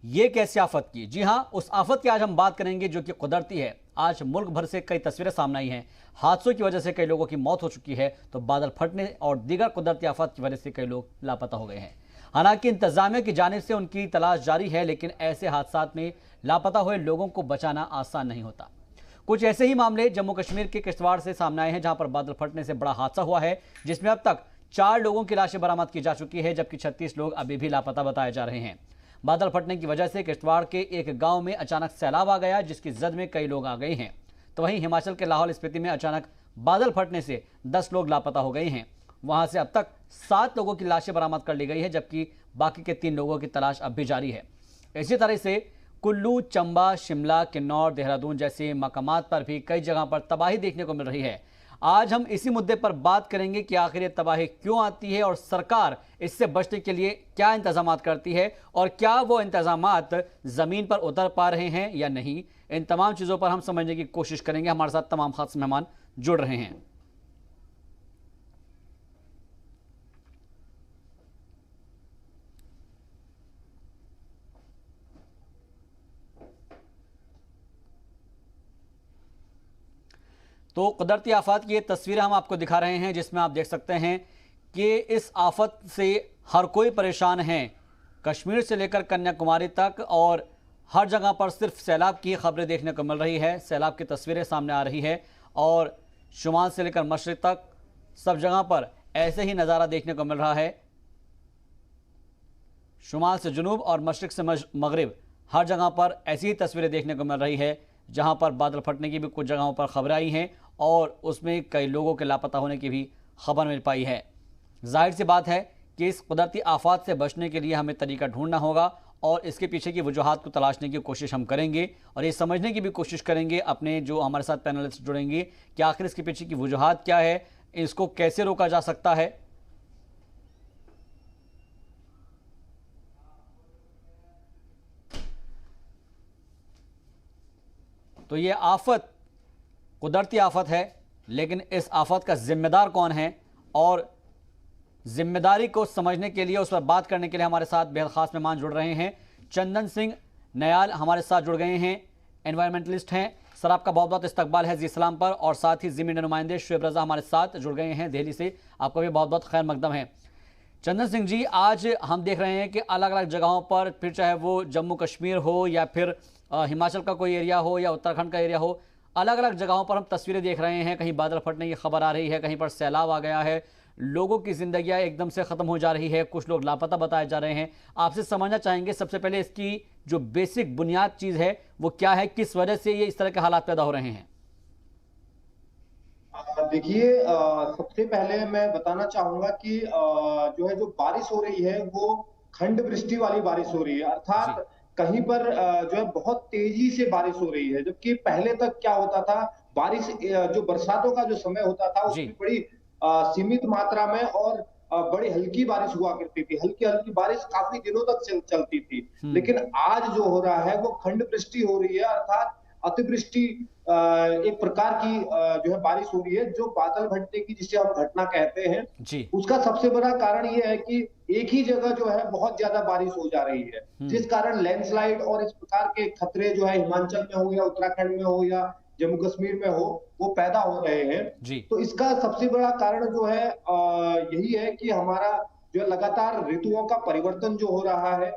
ये कैसी आफत की? जी हाँ, उस आफत की आज हम बात करेंगे जो कि कुदरती है। आज मुल्क भर से कई तस्वीरें सामने आई हैं। हादसों की वजह से कई लोगों की मौत हो चुकी है, तो बादल फटने और दीगर कुदरती आफत की वजह से कई लोग लापता हो गए हैं। हालांकि इंतजामिया की जानिब से उनकी तलाश जारी है, लेकिन ऐसे हादसात में लापता हुए लोगों को बचाना आसान नहीं होता। कुछ ऐसे ही मामले जम्मू कश्मीर के किश्तवाड़ से सामने आए हैं, जहां पर बादल फटने से बड़ा हादसा हुआ है, जिसमें अब तक 4 लोगों की लाशें बरामद की जा चुकी है, जबकि 36 लोग अभी भी लापता बताए जा रहे हैं। बादल फटने की वजह से किश्तवाड़ के एक गांव में अचानक सैलाब आ गया, जिसकी जद में कई लोग आ गए हैं। तो वहीं हिमाचल के लाहौल स्पीति में अचानक बादल फटने से 10 लोग लापता हो गए हैं। वहां से अब तक 7 लोगों की लाशें बरामद कर ली गई है, जबकि बाकी के 3 लोगों की तलाश अब भी जारी है। इसी तरह से कुल्लू, चंबा, शिमला, किन्नौर, देहरादून जैसे मकामात पर भी कई जगह पर तबाही देखने को मिल रही है। आज हम इसी मुद्दे पर बात करेंगे कि आखिर ये तबाही क्यों आती है और सरकार इससे बचने के लिए क्या इंतजाम करती है और क्या वो इंतजाम जमीन पर उतर पा रहे हैं या नहीं। इन तमाम चीजों पर हम समझने की कोशिश करेंगे। हमारे साथ तमाम खास मेहमान जुड़ रहे हैं। तो कुदरती आफत की ये तस्वीरें हम आपको दिखा रहे हैं, जिसमें आप देख सकते हैं कि इस आफत से हर कोई परेशान है, कश्मीर से लेकर कन्याकुमारी तक, और हर जगह पर सिर्फ सैलाब की खबरें देखने को मिल रही है। सैलाब की तस्वीरें सामने आ रही है और शुमाल से लेकर मशरिक तक सब जगह पर ऐसे ही नज़ारा देखने को मिल रहा है। शुमाल से जुनूब और मशरिक से मगरिब हर जगह पर ऐसी ही तस्वीरें देखने को मिल रही है, जहां पर बादल फटने की भी कुछ जगहों पर खबरें आई हैं और उसमें कई लोगों के लापता होने की भी खबर मिल पाई है। जाहिर सी बात है कि इस कुदरती आफत से बचने के लिए हमें तरीका ढूंढना होगा और इसके पीछे की वजूहात को तलाशने की कोशिश हम करेंगे और ये समझने की भी कोशिश करेंगे अपने जो हमारे साथ पैनलिस्ट जुड़ेंगे कि आखिर इसके पीछे की वजूहात क्या है, इसको कैसे रोका जा सकता है। तो ये आफत कुदरती आफत है, लेकिन इस आफत का जिम्मेदार कौन है और जिम्मेदारी को समझने के लिए, उस पर बात करने के लिए हमारे साथ बेहद खास मेहमान जुड़ रहे हैं। चंदन सिंह नयाल हमारे साथ जुड़ गए हैं, एनवायरमेंटलिस्ट हैं। सर, आपका बहुत बहुत इस्तकबाल है जी इस्लाम पर, और साथ ही जी मीडिया नुमाइंदे शुएब रजा हमारे साथ जुड़ गए हैं दिल्ली से, आपका भी बहुत बहुत खैर मकदम है। चंदन सिंह जी, आज हम देख रहे हैं कि अलग अलग जगहों पर, फिर चाहे वो जम्मू कश्मीर हो या फिर हिमाचल का कोई एरिया हो या उत्तराखंड का एरिया हो, अलग अलग जगहों पर हम तस्वीरें देख रहे हैं। कहीं बादल फटने की खबर आ रही है, कहीं पर सैलाब आ गया है, लोगों की जिंदगियां एकदम से खत्म हो जा रही है, कुछ लोग लापता बताए जा रहे हैं। आपसे समझना चाहेंगे सबसे पहले इसकी जो बेसिक बुनियाद चीज है वो क्या है, किस वजह से ये इस तरह के हालात पैदा हो रहे हैं? देखिए, सबसे पहले मैं बताना चाहूंगा कि जो है जो बारिश हो रही है वो खंड वृष्टि वाली बारिश हो रही है, जी। अर्थात कहीं पर जो है बहुत तेजी से बारिश हो रही है। जबकि पहले तक क्या होता था, बारिश जो बरसातों का जो समय होता था जी। उसमें बड़ी सीमित मात्रा में और बड़ी हल्की बारिश हुआ करती थी। हल्की हल्की बारिश काफी दिनों तक चलती थी। हम्म। लेकिन आज जो हो रहा है वो खंड वृष्टि हो रही है, अर्थात अतिवृष्टि, एक प्रकार की जो है बारिश हो रही है, जो बादल फटने की जिसे हम घटना कहते हैं। जी। उसका सबसे बड़ा कारण ये है कि एक ही जगह जो है बहुत ज्यादा बारिश हो जा रही है, हम्म। जिस कारण लैंडस्लाइड और इस प्रकार के खतरे जो है हिमाचल में हो या उत्तराखंड में हो या जम्मू कश्मीर में हो, वो पैदा हो रहे हैं। जी। तो इसका सबसे बड़ा कारण जो है यही है कि हमारा जो लगातार ऋतुओं का परिवर्तन जो हो रहा है,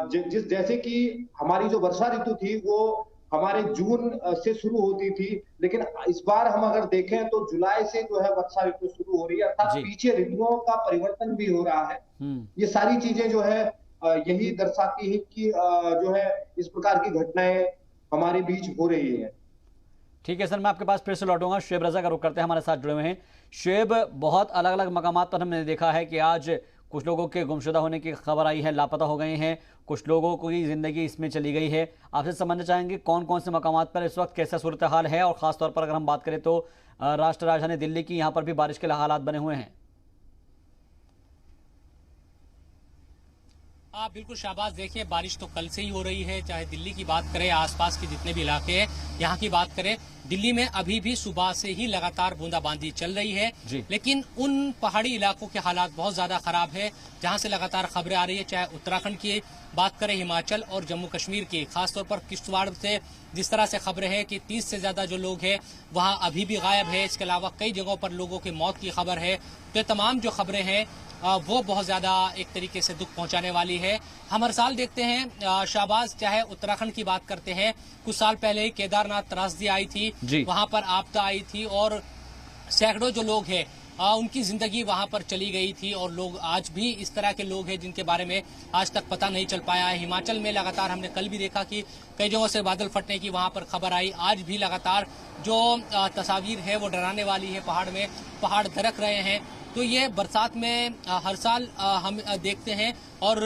जिस जैसे कि हमारी जो वर्षा ऋतु थी वो हमारे जून से शुरू होती थी, लेकिन इस बार हम अगर देखें तो जुलाई से जो है वर्षा ऋतु शुरू हो रही है, अर्थात जी। पीछे ऋतुओं का परिवर्तन भी हो रहा है। हम्म। ये सारी चीजें जो है यही दर्शाती है कि जो है इस प्रकार की घटनाएं हमारे बीच हो रही है। ठीक है सर, मैं आपके पास फिर से लौटूंगा। शुएब रजा का रुख करते हैं, हमारे साथ जुड़े हुए हैं। शुएब, बहुत अलग अलग मकामात पर हमने देखा है कि आज कुछ लोगों के गुमशुदा होने की खबर आई है, लापता हो गए हैं, कुछ लोगों की ज़िंदगी इसमें चली गई है। आपसे समझना चाहेंगे कौन कौन से मकामात पर इस वक्त कैसा सूरत हाल है, और ख़ासतौर पर अगर हम बात करें तो राष्ट्र राजधानी दिल्ली की, यहाँ पर भी बारिश के हालात बने हुए हैं। बिल्कुल शाहबाज, देखिए बारिश तो कल से ही हो रही है। चाहे दिल्ली की बात करें, आसपास के जितने भी इलाके हैं यहाँ की बात करें, दिल्ली में अभी भी सुबह से ही लगातार बूंदाबांदी चल रही है। जी। लेकिन उन पहाड़ी इलाकों के हालात बहुत ज्यादा खराब है जहां से लगातार खबरें आ रही है। चाहे उत्तराखंड की बात करें, हिमाचल और जम्मू कश्मीर की, खासतौर पर किश्तवाड़ से जिस तरह से खबरें हैं कि 30 से ज्यादा जो लोग हैं वहां अभी भी गायब है। इसके अलावा कई जगहों पर लोगों की मौत की खबर है। तो ये तमाम जो खबरें हैं वो बहुत ज्यादा एक तरीके से दुख पहुंचाने वाली है। हम हर साल देखते हैं शाहबाज, चाहे उत्तराखंड की बात करते हैं, कुछ साल पहले ही केदारनाथ त्रासदी आई थी, जी। वहां पर आपदा आई थी और सैकड़ों जो लोग हैं उनकी जिंदगी वहां पर चली गई थी। और लोग आज भी इस तरह के लोग हैं जिनके बारे में आज तक पता नहीं चल पाया है। हिमाचल में लगातार हमने कल भी देखा कि कई जगहों से बादल फटने की वहां पर खबर आई। आज भी लगातार जो तस्वीर है वो डराने वाली है। पहाड़ में पहाड़ दरक रहे हैं। तो ये बरसात में हर साल हम देखते हैं। और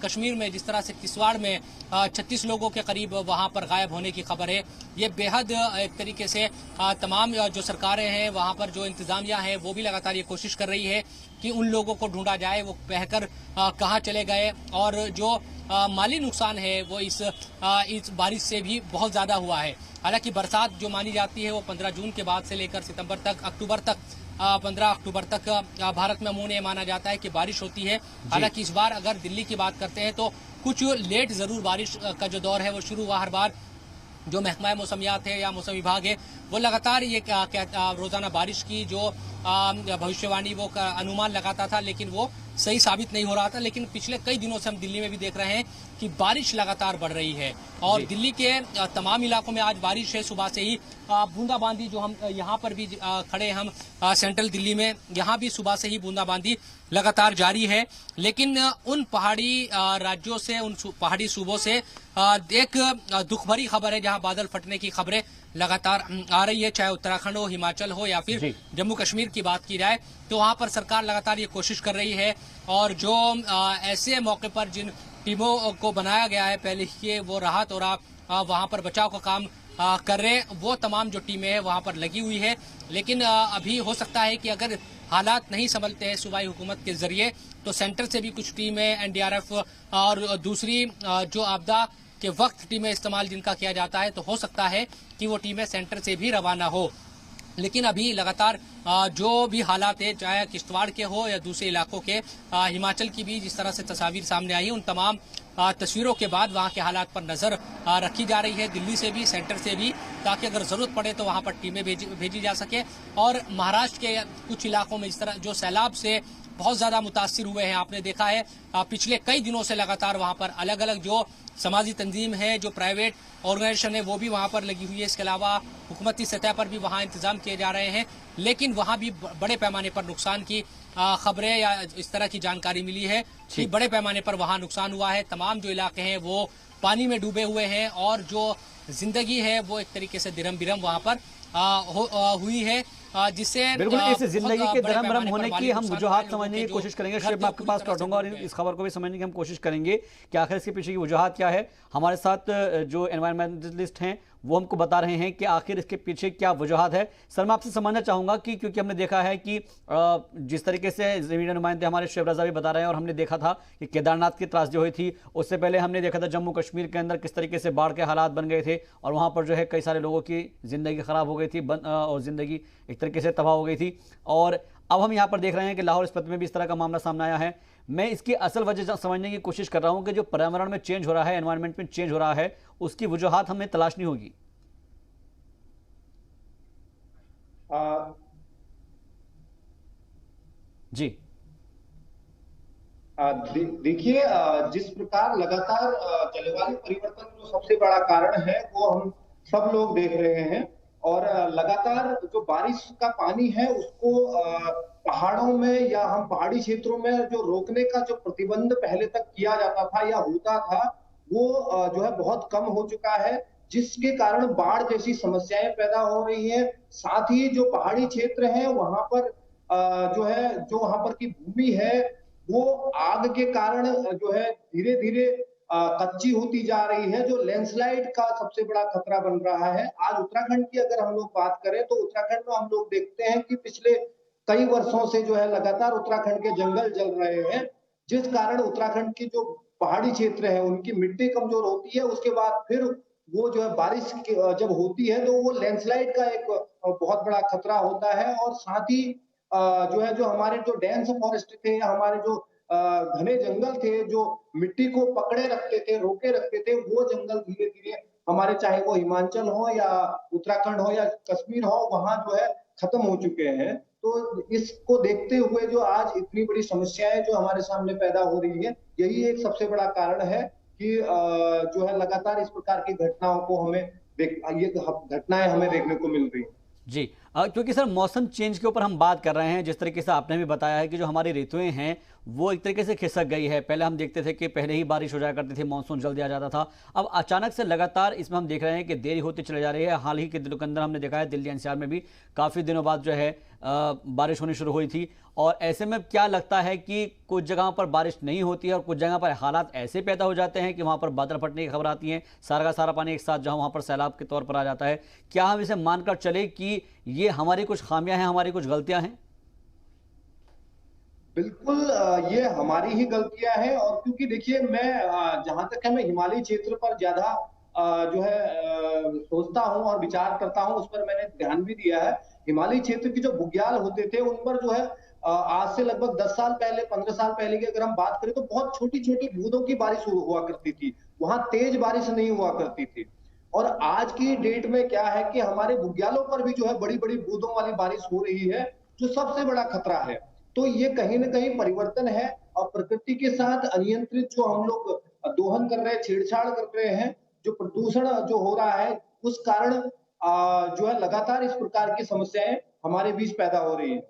कश्मीर में जिस तरह से किश्तवाड़ में 36 लोगों के करीब वहां पर गायब होने की खबर है, ये बेहद एक तरीके से तमाम जो सरकारें हैं वहां पर जो इंतजामिया है वो भी लगातार ये कोशिश कर रही है कि उन लोगों को ढूंढा जाए, वो बहकर कहाँ चले गए। और जो माली नुकसान है वो इस बारिश से भी बहुत ज्यादा हुआ है। हालांकि बरसात जो मानी जाती है वो 15 जून के बाद से लेकर सितंबर तक, अक्टूबर तक, 15 अक्टूबर तक भारत में अमूमन माना जाता है कि बारिश होती है। हालांकि इस बार अगर दिल्ली की बात करते हैं तो कुछ लेट जरूर बारिश का जो दौर है वो शुरू हुआ। हर बार जो महकमा मौसमियात है या मौसम विभाग है वो लगातार ये रोजाना बारिश की जो भविष्यवाणी वो अनुमान लगाता था, लेकिन वो सही साबित नहीं हो रहा था। लेकिन पिछले कई दिनों से हम दिल्ली में भी देख रहे हैं कि बारिश लगातार बढ़ रही है और दिल्ली के तमाम इलाकों में आज बारिश है। सुबह से ही बूंदाबांदी, जो हम यहाँ पर भी खड़े हम सेंट्रल दिल्ली में, यहाँ भी सुबह से ही बूंदाबांदी लगातार जारी है। लेकिन उन पहाड़ी राज्यों से, उन पहाड़ी सूबों से एक दुख भरी खबर है जहां बादल फटने की खबरें लगातार आ रही है। चाहे उत्तराखंड हो, हिमाचल हो या फिर जम्मू कश्मीर की बात की जाए तो वहां पर सरकार लगातार ये कोशिश कर रही है। और जो ऐसे मौके पर जिन टीमों को बनाया गया है पहले ही, वो राहत और वहां पर बचाव का काम कर रहे हैं, वो तमाम जो टीमें हैं वहां पर लगी हुई है। लेकिन अभी हो सकता है कि अगर हालात नहीं संभलते हैं सूबाई हुकूमत के जरिए तो सेंटर से भी कुछ टीमें, एनडीआरएफ और दूसरी जो आपदा के वक्त टीमें इस्तेमाल जिनका किया जाता है, तो हो सकता है कि वो टीमें सेंटर से भी रवाना हो। लेकिन अभी लगातार जो भी हालात है, चाहे किश्तवाड़ के हो या दूसरे इलाकों के, हिमाचल की भी जिस तरह से तस्वीर सामने आई है, उन तमाम तस्वीरों के बाद वहां के हालात पर नजर रखी जा रही है, दिल्ली से भी, सेंटर से भी, ताकि अगर जरूरत पड़े तो वहां पर टीमें भेजी जा सके। और महाराष्ट्र के कुछ इलाकों में इस तरह जो सैलाब से बहुत ज्यादा मुतासिर हुए हैं, आपने देखा है पिछले कई दिनों से लगातार वहां पर अलग अलग जो समाजी तंजीम है, जो प्राइवेट ऑर्गेनाइजेशन है, वो भी वहां पर लगी हुई है। इसके अलावा हुकूमती सतह पर भी वहां इंतजाम किए जा रहे हैं। लेकिन वहां भी बड़े पैमाने पर नुकसान की खबरें या इस तरह की जानकारी मिली है कि बड़े पैमाने पर वहां नुकसान हुआ है। तमाम जो इलाके हैं वो पानी में डूबे हुए हैं और जो जिंदगी है वो एक तरीके से दिरम बिरम वहां पर हुई है, जिससे बिल्कुल इस जिंदगी के दरम बरम होने की हम वजूहात समझने की कोशिश करेंगे। शेख, मैं आपके पास लौटूंगा और इस खबर को भी समझने की हम कोशिश करेंगे कि आखिर इसके पीछे की वजूहात क्या है। हमारे साथ जो एनवायरमेंटलिस्ट हैं वो हमको बता रहे हैं कि आखिर इसके पीछे क्या वजूहात है। सर, मैं आपसे समझना चाहूंगा कि क्योंकि हमने देखा है कि जिस तरीके से मीडिया नुमाइंदे हमारे शेख रजा भी बता रहे हैं और हमने देखा था कि केदारनाथ की त्रासदी हुई थी, उससे पहले हमने देखा था जम्मू कश्मीर के अंदर किस तरीके से बाढ़ के हालात बन गए थे और वहां पर जो है कई सारे लोगों की जिंदगी खराब हो गई थी और जिंदगी एक तरीके से तबाह हो गई थी। और अब हम यहाँ पर देख रहे हैं कि लाहौर स्पीति में भी इस तरह का मामला सामने आया है। मैं इसकी असल वजह समझने की कोशिश कर रहा हूं कि जो पर्यावरण में चेंज हो रहा है, एनवायरनमेंट में चेंज हो रहा है, उसकी वजूहात हमें तलाशनी होगी। जी देखिए, जिस प्रकार लगातार जलवायु परिवर्तन जो सबसे बड़ा कारण है वो हम सब लोग देख रहे हैं। और लगातार जो बारिश का पानी है उसको पहाड़ों में या हम पहाड़ी क्षेत्रों में जो रोकने का जो प्रतिबंध पहले तक किया जाता था या होता था, वो जो है बहुत कम हो चुका है, जिसके कारण बाढ़ जैसी समस्याएं पैदा हो रही हैं। साथ ही जो पहाड़ी क्षेत्र है वहां पर जो है, जो वहां पर की भूमि है वो आग के कारण जो है धीरे धीरे कच्ची होती जा रही है, जो लैंडस्लाइड का सबसे बड़ा खतरा बन रहा है। आज उत्तराखंड की अगर हम लोग बात करें तो उत्तराखंड में हम लोग देखते हैं कि पिछले कई वर्षों से जो है लगातार उत्तराखंड के जंगल जल रहे हैं, जिस कारण उत्तराखंड की जो पहाड़ी क्षेत्र है उनकी मिट्टी कमजोर होती है, उसके बाद फिर वो जो है बारिश जब होती है तो वो लैंडस्लाइड का एक बहुत बड़ा खतरा होता है। और साथ ही जो है जो हमारे जो डेंस फॉरेस्ट थे, हमारे जो घने जंगल थे जो मिट्टी को पकड़े रखते थे, रोके रखते थे, वो जंगल धीरे-धीरे हमारे, चाहे वो हिमाचल हो या उत्तराखंड हो या कश्मीर हो, वहाँ जो है खत्म हो चुके हैं। तो इसको देखते हुए जो आज इतनी बड़ी समस्याएं जो हमारे सामने पैदा हो रही है, यही एक सबसे बड़ा कारण है कि जो है लगातार इस प्रकार की घटनाओं को हमें ये घटनाएं हमें देखने को मिल रही हैं। जी, क्योंकि सर मौसम चेंज के ऊपर हम बात कर रहे हैं, जिस तरीके से आपने भी बताया है कि जो हमारी ऋतुएं हैं वो एक तरीके से खिसक गई है। पहले हम देखते थे कि पहले ही बारिश हो जाया करती थी, मानसून जल्दी आ जाता था। अब अचानक से लगातार इसमें हम देख रहे हैं कि देरी होती चली जा रही है। हाल ही के दिनों के अंदर हमने देखा है दिल्ली एनसीआर में भी काफ़ी दिनों बाद जो है बारिश होनी शुरू हुई थी। और ऐसे में क्या लगता है कि कुछ जगहों पर बारिश नहीं होती है और कुछ जगह पर हालात ऐसे पैदा हो जाते हैं कि वहाँ पर बादल फटने की खबर आती है, सारा का सारा पानी एक साथ जहाँ वहाँ पर सैलाब के तौर पर आ जाता है। क्या हम इसे मानकर चले कि ये हमारी कुछ खामियां हैं, हमारी कुछ गलतियां हैं? बिल्कुल, ये हमारी ही गलतियां हैं। और क्योंकि देखिए, मैं जहां तक है मैं हिमालयी क्षेत्र पर ज्यादा जो है सोचता हूं और विचार करता हूं, उस पर मैंने ध्यान भी दिया है। हिमालयी क्षेत्र की जो बुग्याल होते थे उन पर जो है आज से लगभग 10 साल पहले, 15 साल पहले की अगर हम बात करें तो बहुत छोटी छोटी बूंदों की बारिश हुआ करती थी, वहां तेज बारिश नहीं हुआ करती थी। और आज की डेट में क्या है कि हमारे बुग्यालों पर भी जो है बड़ी बड़ी बूंदों वाली बारिश हो रही है, जो सबसे बड़ा खतरा है। तो ये कहीं ना कहीं परिवर्तन है और प्रकृति के साथ अनियंत्रित जो हम लोग दोहन कर रहे हैं, छेड़छाड़ कर रहे हैं, जो प्रदूषण जो हो रहा है, उस कारण जो है लगातार इस प्रकार की समस्याएं हमारे बीच पैदा हो रही हैं।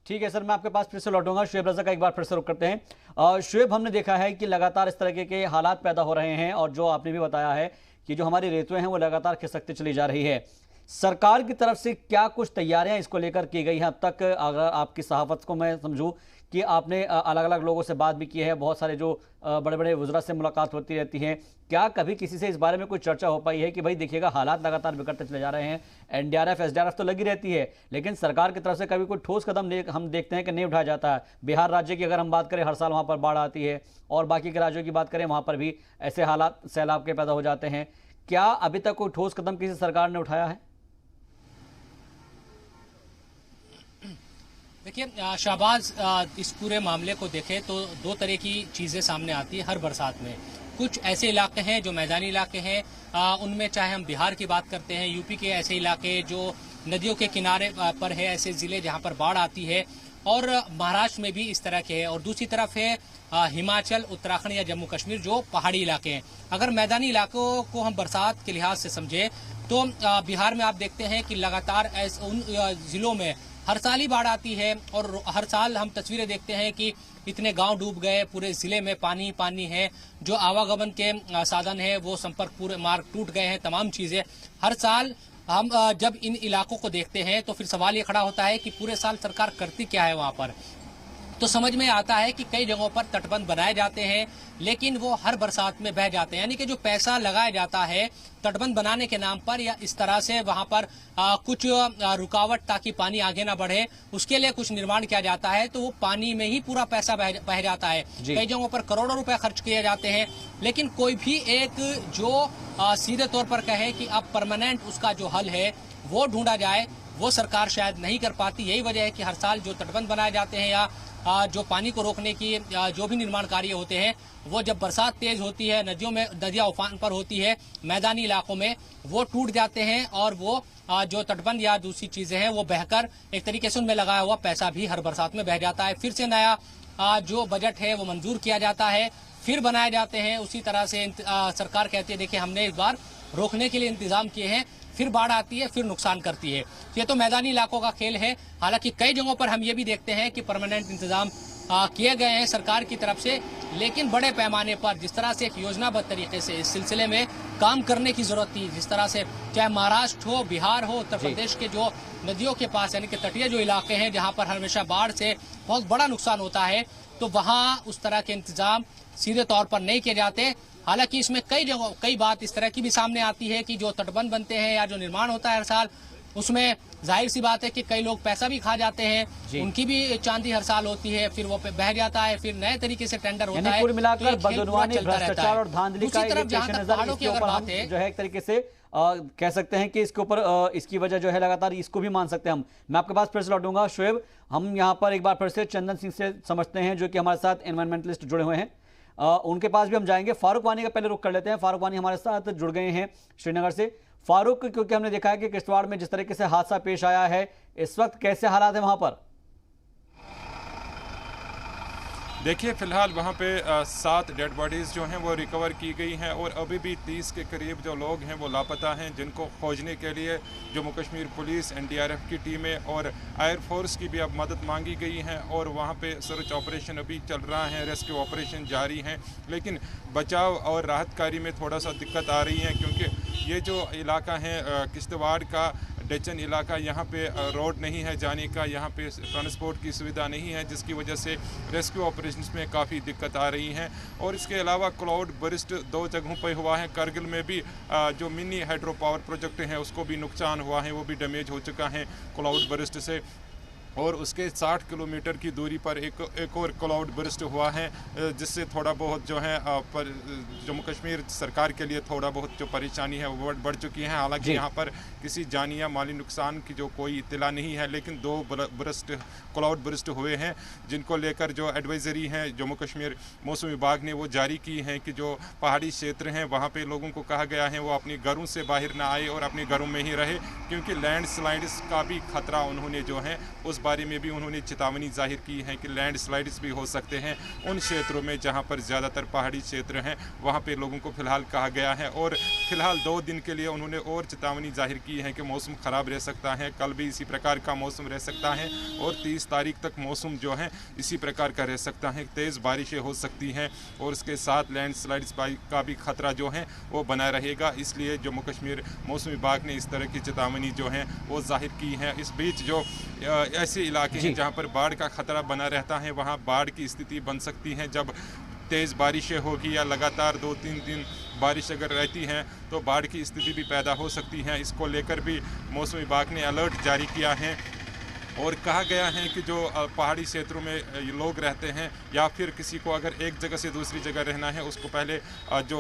ठीक है सर, मैं आपके पास फिर से लौटूंगा। शुएब रजा का एक बार फिर से रुक करते हैं। शुएब, हमने देखा है कि लगातार इस तरह के हालात पैदा हो रहे हैं और जो आपने भी बताया है कि जो हमारी ऋतुएं हैं वो लगातार खिसकती चली जा रही है। सरकार की तरफ से क्या कुछ तैयारियां इसको लेकर की गई हैं अब तक? अगर आपकी सहाफत को मैं समझूं कि आपने अलग अलग लोगों से बात भी की है, बहुत सारे जो बड़े बड़े वज़रा से मुलाकात होती रहती है, क्या कभी किसी से इस बारे में कोई चर्चा हो पाई है कि भाई देखिएगा हालात लगातार बिगड़ते चले जा रहे हैं, एनडीआरएफ एसडीआरएफ तो लगी रहती है, लेकिन सरकार की तरफ से कभी कोई ठोस कदम हम देखते हैं कि नहीं उठाया जाता है? बिहार राज्य की अगर हम बात करें, हर साल वहाँ पर बाढ़ आती है, और बाकी के राज्यों की बात करें वहाँ पर भी ऐसे हालात सैलाब के पैदा हो जाते हैं। क्या अभी तक कोई ठोस कदम किसी सरकार ने उठाया है? देखिए शाहबाज, इस पूरे मामले को देखें तो दो तरह की चीजें सामने आती है हर बरसात में। कुछ ऐसे इलाके हैं जो मैदानी इलाके हैं, उनमें चाहे हम बिहार की बात करते हैं, यूपी के ऐसे इलाके जो नदियों के किनारे पर है, ऐसे जिले जहां पर बाढ़ आती है, और महाराष्ट्र में भी इस तरह के हैं। और दूसरी तरफ है हिमाचल, उत्तराखंड या जम्मू कश्मीर जो पहाड़ी इलाके हैं। अगर मैदानी इलाकों को हम बरसात के लिहाज से समझे तो बिहार में आप देखते हैं कि लगातार उन जिलों में हर साल ही बाढ़ आती है, और हर साल हम तस्वीरें देखते हैं कि इतने गांव डूब गए, पूरे जिले में पानी पानी है, जो आवागमन के साधन है वो संपर्क पूरे मार्ग टूट गए हैं, तमाम चीजें। हर साल हम जब इन इलाकों को देखते हैं तो फिर सवाल ये खड़ा होता है कि पूरे साल सरकार करती क्या है वहां पर। तो समझ में आता है कि कई जगहों पर तटबंध बनाए जाते हैं, लेकिन वो हर बरसात में बह जाते हैं। यानी कि जो पैसा लगाया जाता है तटबंध बनाने के नाम पर, या इस तरह से वहां पर कुछ रुकावट ताकि पानी आगे ना बढ़े, उसके लिए कुछ निर्माण किया जाता है, तो वो पानी में ही पूरा पैसा बह जाता है। कई जगहों पर करोड़ों रुपए खर्च किए जाते हैं, लेकिन कोई भी एक जो सीधे तौर पर कहे कि अब परमानेंट उसका जो हल है वो ढूंढा जाए, वो सरकार शायद नहीं कर पाती। यही वजह है कि हर साल जो तटबंध बनाए जाते हैं या जो पानी को रोकने की जो भी निर्माण कार्य होते हैं, वो जब बरसात तेज होती है, नदियां उफान पर होती है, मैदानी इलाकों में वो टूट जाते हैं, और वो जो तटबंध या दूसरी चीजें हैं वो बहकर एक तरीके से उनमें लगाया हुआ पैसा भी हर बरसात में बह जाता है। फिर से नया जो बजट है वो मंजूर किया जाता है, फिर बनाए जाते हैं। उसी तरह से सरकार कहती है देखिए हमने इस बार रोकने के लिए इंतजाम किए हैं, फिर बाढ़ आती है, फिर नुकसान करती है। ये तो मैदानी इलाकों का खेल है। हालांकि कई जगहों पर हम ये भी देखते हैं कि परमानेंट इंतजाम किए गए हैं सरकार की तरफ से, लेकिन बड़े पैमाने पर जिस तरह से एक योजनाबद्ध तरीके से इस सिलसिले में काम करने की जरूरत थी, जिस तरह से चाहे महाराष्ट्र हो, बिहार हो, उत्तर प्रदेश के जो नदियों के पास यानी कि तटीय जो इलाके हैं जहाँ पर हमेशा बाढ़ से बहुत बड़ा नुकसान होता है, तो वहाँ उस तरह के इंतजाम सीधे तौर पर नहीं किए जाते। हालांकि इसमें कई बात इस तरह की भी सामने आती है कि जो तटबंध बनते हैं या जो निर्माण होता है हर साल, उसमें जाहिर सी बात है कि कई लोग पैसा भी खा जाते हैं, जी। उनकी भी चांदी हर साल होती है, फिर वो बह जाता है, फिर नए तरीके से टेंडर होता है। कुल तो मिलाकर ये खेल पूरा बदनवानी, चलता रहता भ्रष्टाचार है। और धांधली का दूसरी तरफ एक जहां पेश तक नजर पहाड़ों की इसके अगर ऊपर हम बात है, जो है एक तरीके से कह सकते हैं कि इसके ऊपर इसकी वजह जो है लगातार इसको भी मान सकते हैं हम। मैं आपके पास फिर से लौटूंगा शोएब, हम यहाँ पर एक बार फिर से चंदन सिंह से समझते हैं जो कि हमारे साथ एनवायरमेंटलिस्ट जुड़े हुए हैं। उनके पास भी हम जाएंगे। फारूक वानी का पहले रुख कर लेते हैं। फारूक वानी हमारे साथ जुड़ गए हैं श्रीनगर से। फारूक, क्योंकि हमने देखा है कि किश्तवाड़ में जिस तरीके से हादसा पेश आया है, इस वक्त कैसे हालात है वहां पर? देखिए, फिलहाल वहाँ पे 7 डेड बॉडीज़ जो हैं वो रिकवर की गई हैं और अभी भी 30 के करीब जो लोग हैं वो लापता हैं, जिनको खोजने के लिए जम्मू कश्मीर पुलिस, NDRF की टीमें और एयरफोर्स की भी अब मदद मांगी गई हैं और वहाँ पे सर्च ऑपरेशन अभी चल रहा है, रेस्क्यू ऑपरेशन जारी हैं। लेकिन बचाव और राहत कार्य में थोड़ा सा दिक्कत आ रही है, क्योंकि ये जो इलाका है किश्तवाड़ का डेचन इलाका, यहाँ पे रोड नहीं है जाने का, यहाँ पे ट्रांसपोर्ट की सुविधा नहीं है, जिसकी वजह से रेस्क्यू ऑपरेशंस में काफ़ी दिक्कत आ रही हैं। और इसके अलावा क्लाउड बर्स्ट 2 जगहों पर हुआ है। करगिल में भी जो मिनी हाइड्रो पावर प्रोजेक्ट है उसको भी नुकसान हुआ है, वो भी डैमेज हो चुका है क्लाउड बर्स्ट से। और उसके 60 किलोमीटर की दूरी पर एक और क्लाउड बर्स्ट हुआ है, जिससे थोड़ा बहुत जो है पर जम्मू कश्मीर सरकार के लिए थोड़ा बहुत जो परेशानी है वो बढ़ चुकी है। हालांकि यहाँ पर किसी जानी या माली नुकसान की जो कोई इत्तला नहीं है, लेकिन 2 क्लाउड बर्स्ट हुए हैं, जिनको लेकर जो एडवाइजरी है जम्मू कश्मीर मौसम विभाग ने वो जारी की है कि जो पहाड़ी क्षेत्र हैं वहाँ पे लोगों को कहा गया है वो अपने घरों से बाहर ना आए और अपने घरों में ही रहे, क्योंकि लैंडस्लाइड्स का भी खतरा उन्होंने जो है उस बारे में भी उन्होंने चेतावनी जाहिर की है कि लैंडस्लाइड्स भी हो सकते हैं उन क्षेत्रों में जहां पर ज़्यादातर पहाड़ी क्षेत्र हैं, वहां पे लोगों को फिलहाल कहा गया है। और फिलहाल 2 दिन के लिए उन्होंने और चेतावनी जाहिर की है कि मौसम ख़राब रह सकता है, कल भी इसी प्रकार का मौसम रह सकता है और 30 तारीख तक मौसम जो है इसी प्रकार का रह सकता है, तेज़ बारिशें हो सकती हैं और उसके साथ लैंडस्लाइड्स का भी खतरा जो है वो बना रहेगा। इसलिए जम्मू कश्मीर मौसम विभाग ने इस तरह की चेतावनी जो है वो जाहिर की है। इस बीच जो ऐसे इलाके हैं जहाँ पर बाढ़ का खतरा बना रहता है, वहाँ बाढ़ की स्थिति बन सकती है जब तेज़ बारिशें होगी या लगातार 2-3 दिन बारिश अगर रहती है तो बाढ़ की स्थिति भी पैदा हो सकती है। इसको लेकर भी मौसम विभाग ने अलर्ट जारी किया है और कहा गया है कि जो पहाड़ी क्षेत्रों में लोग रहते हैं या फिर किसी को अगर एक जगह से दूसरी जगह रहना है, उसको पहले जो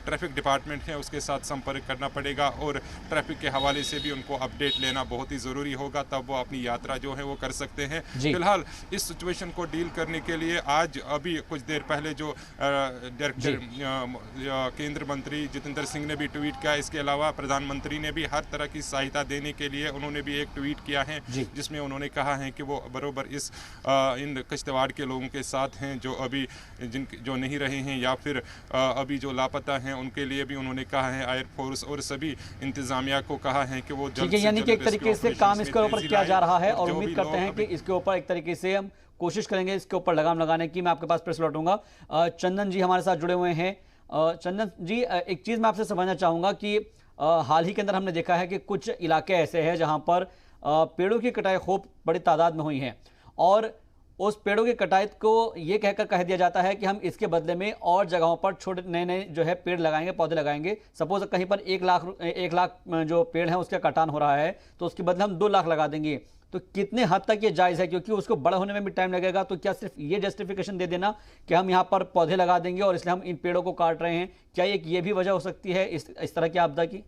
ट्रैफिक डिपार्टमेंट है उसके साथ संपर्क करना पड़ेगा और ट्रैफिक के हवाले से भी उनको अपडेट लेना बहुत ही ज़रूरी होगा, तब वो अपनी यात्रा जो है वो कर सकते हैं। फिलहाल इस सिचुएशन को डील करने के लिए आज अभी कुछ देर पहले जो डायरेक्टर केंद्र मंत्री जितेंद्र सिंह ने भी ट्वीट किया, इसके अलावा प्रधानमंत्री ने भी हर तरह की सहायता देने के लिए उन्होंने भी एक ट्वीट किया है, जिसमें उन्होंने कहा है कि वो बरोबर इन किश्तवाड़ के लोगों के साथ हैं जो अभी जो नहीं रहे हैं या फिर अभी जो लापता हैं, उनके लिए भी उन्होंने कहा है। एयरफोर्स और सभी इंतजामिया को कहा है कि वो जल्द से यानी कि एक तरीके से काम इसके ऊपर किया जा रहा है और उम्मीद करते हैं कि इसके ऊपर एक तरीके से हम कोशिश करेंगे इसके ऊपर लगाम लगाने की। मैं आपके पास फिर से लौटूंगा। चंदन जी हमारे साथ जुड़े हुए हैं। चंदन जी, एक चीज़ मैं आपसे समझना चाहूँगा कि हाल ही के अंदर हमने देखा है कि कुछ इलाके ऐसे हैं जहाँ पर पेड़ों की कटाई खूब बड़ी तादाद में हुई है और उस पेड़ों की कटाई को ये कहकर कह दिया जाता है कि हम इसके बदले में और जगहों पर छोटे नए जो है पेड़ लगाएंगे, पौधे लगाएंगे। सपोज कहीं पर 1 लाख जो पेड़ हैं उसका कटान हो रहा है तो उसके बदले हम 2 लाख लगा देंगे। तो कितने हद तक ये जायज़ है, क्योंकि उसको बड़ा होने में भी टाइम लगेगा। तो क्या सिर्फ ये जस्टिफिकेशन दे देना कि हम यहाँ पर पौधे लगा देंगे और इसलिए हम इन पेड़ों को काट रहे हैं, क्या ये भी वजह हो सकती है इस तरह की आपदा की?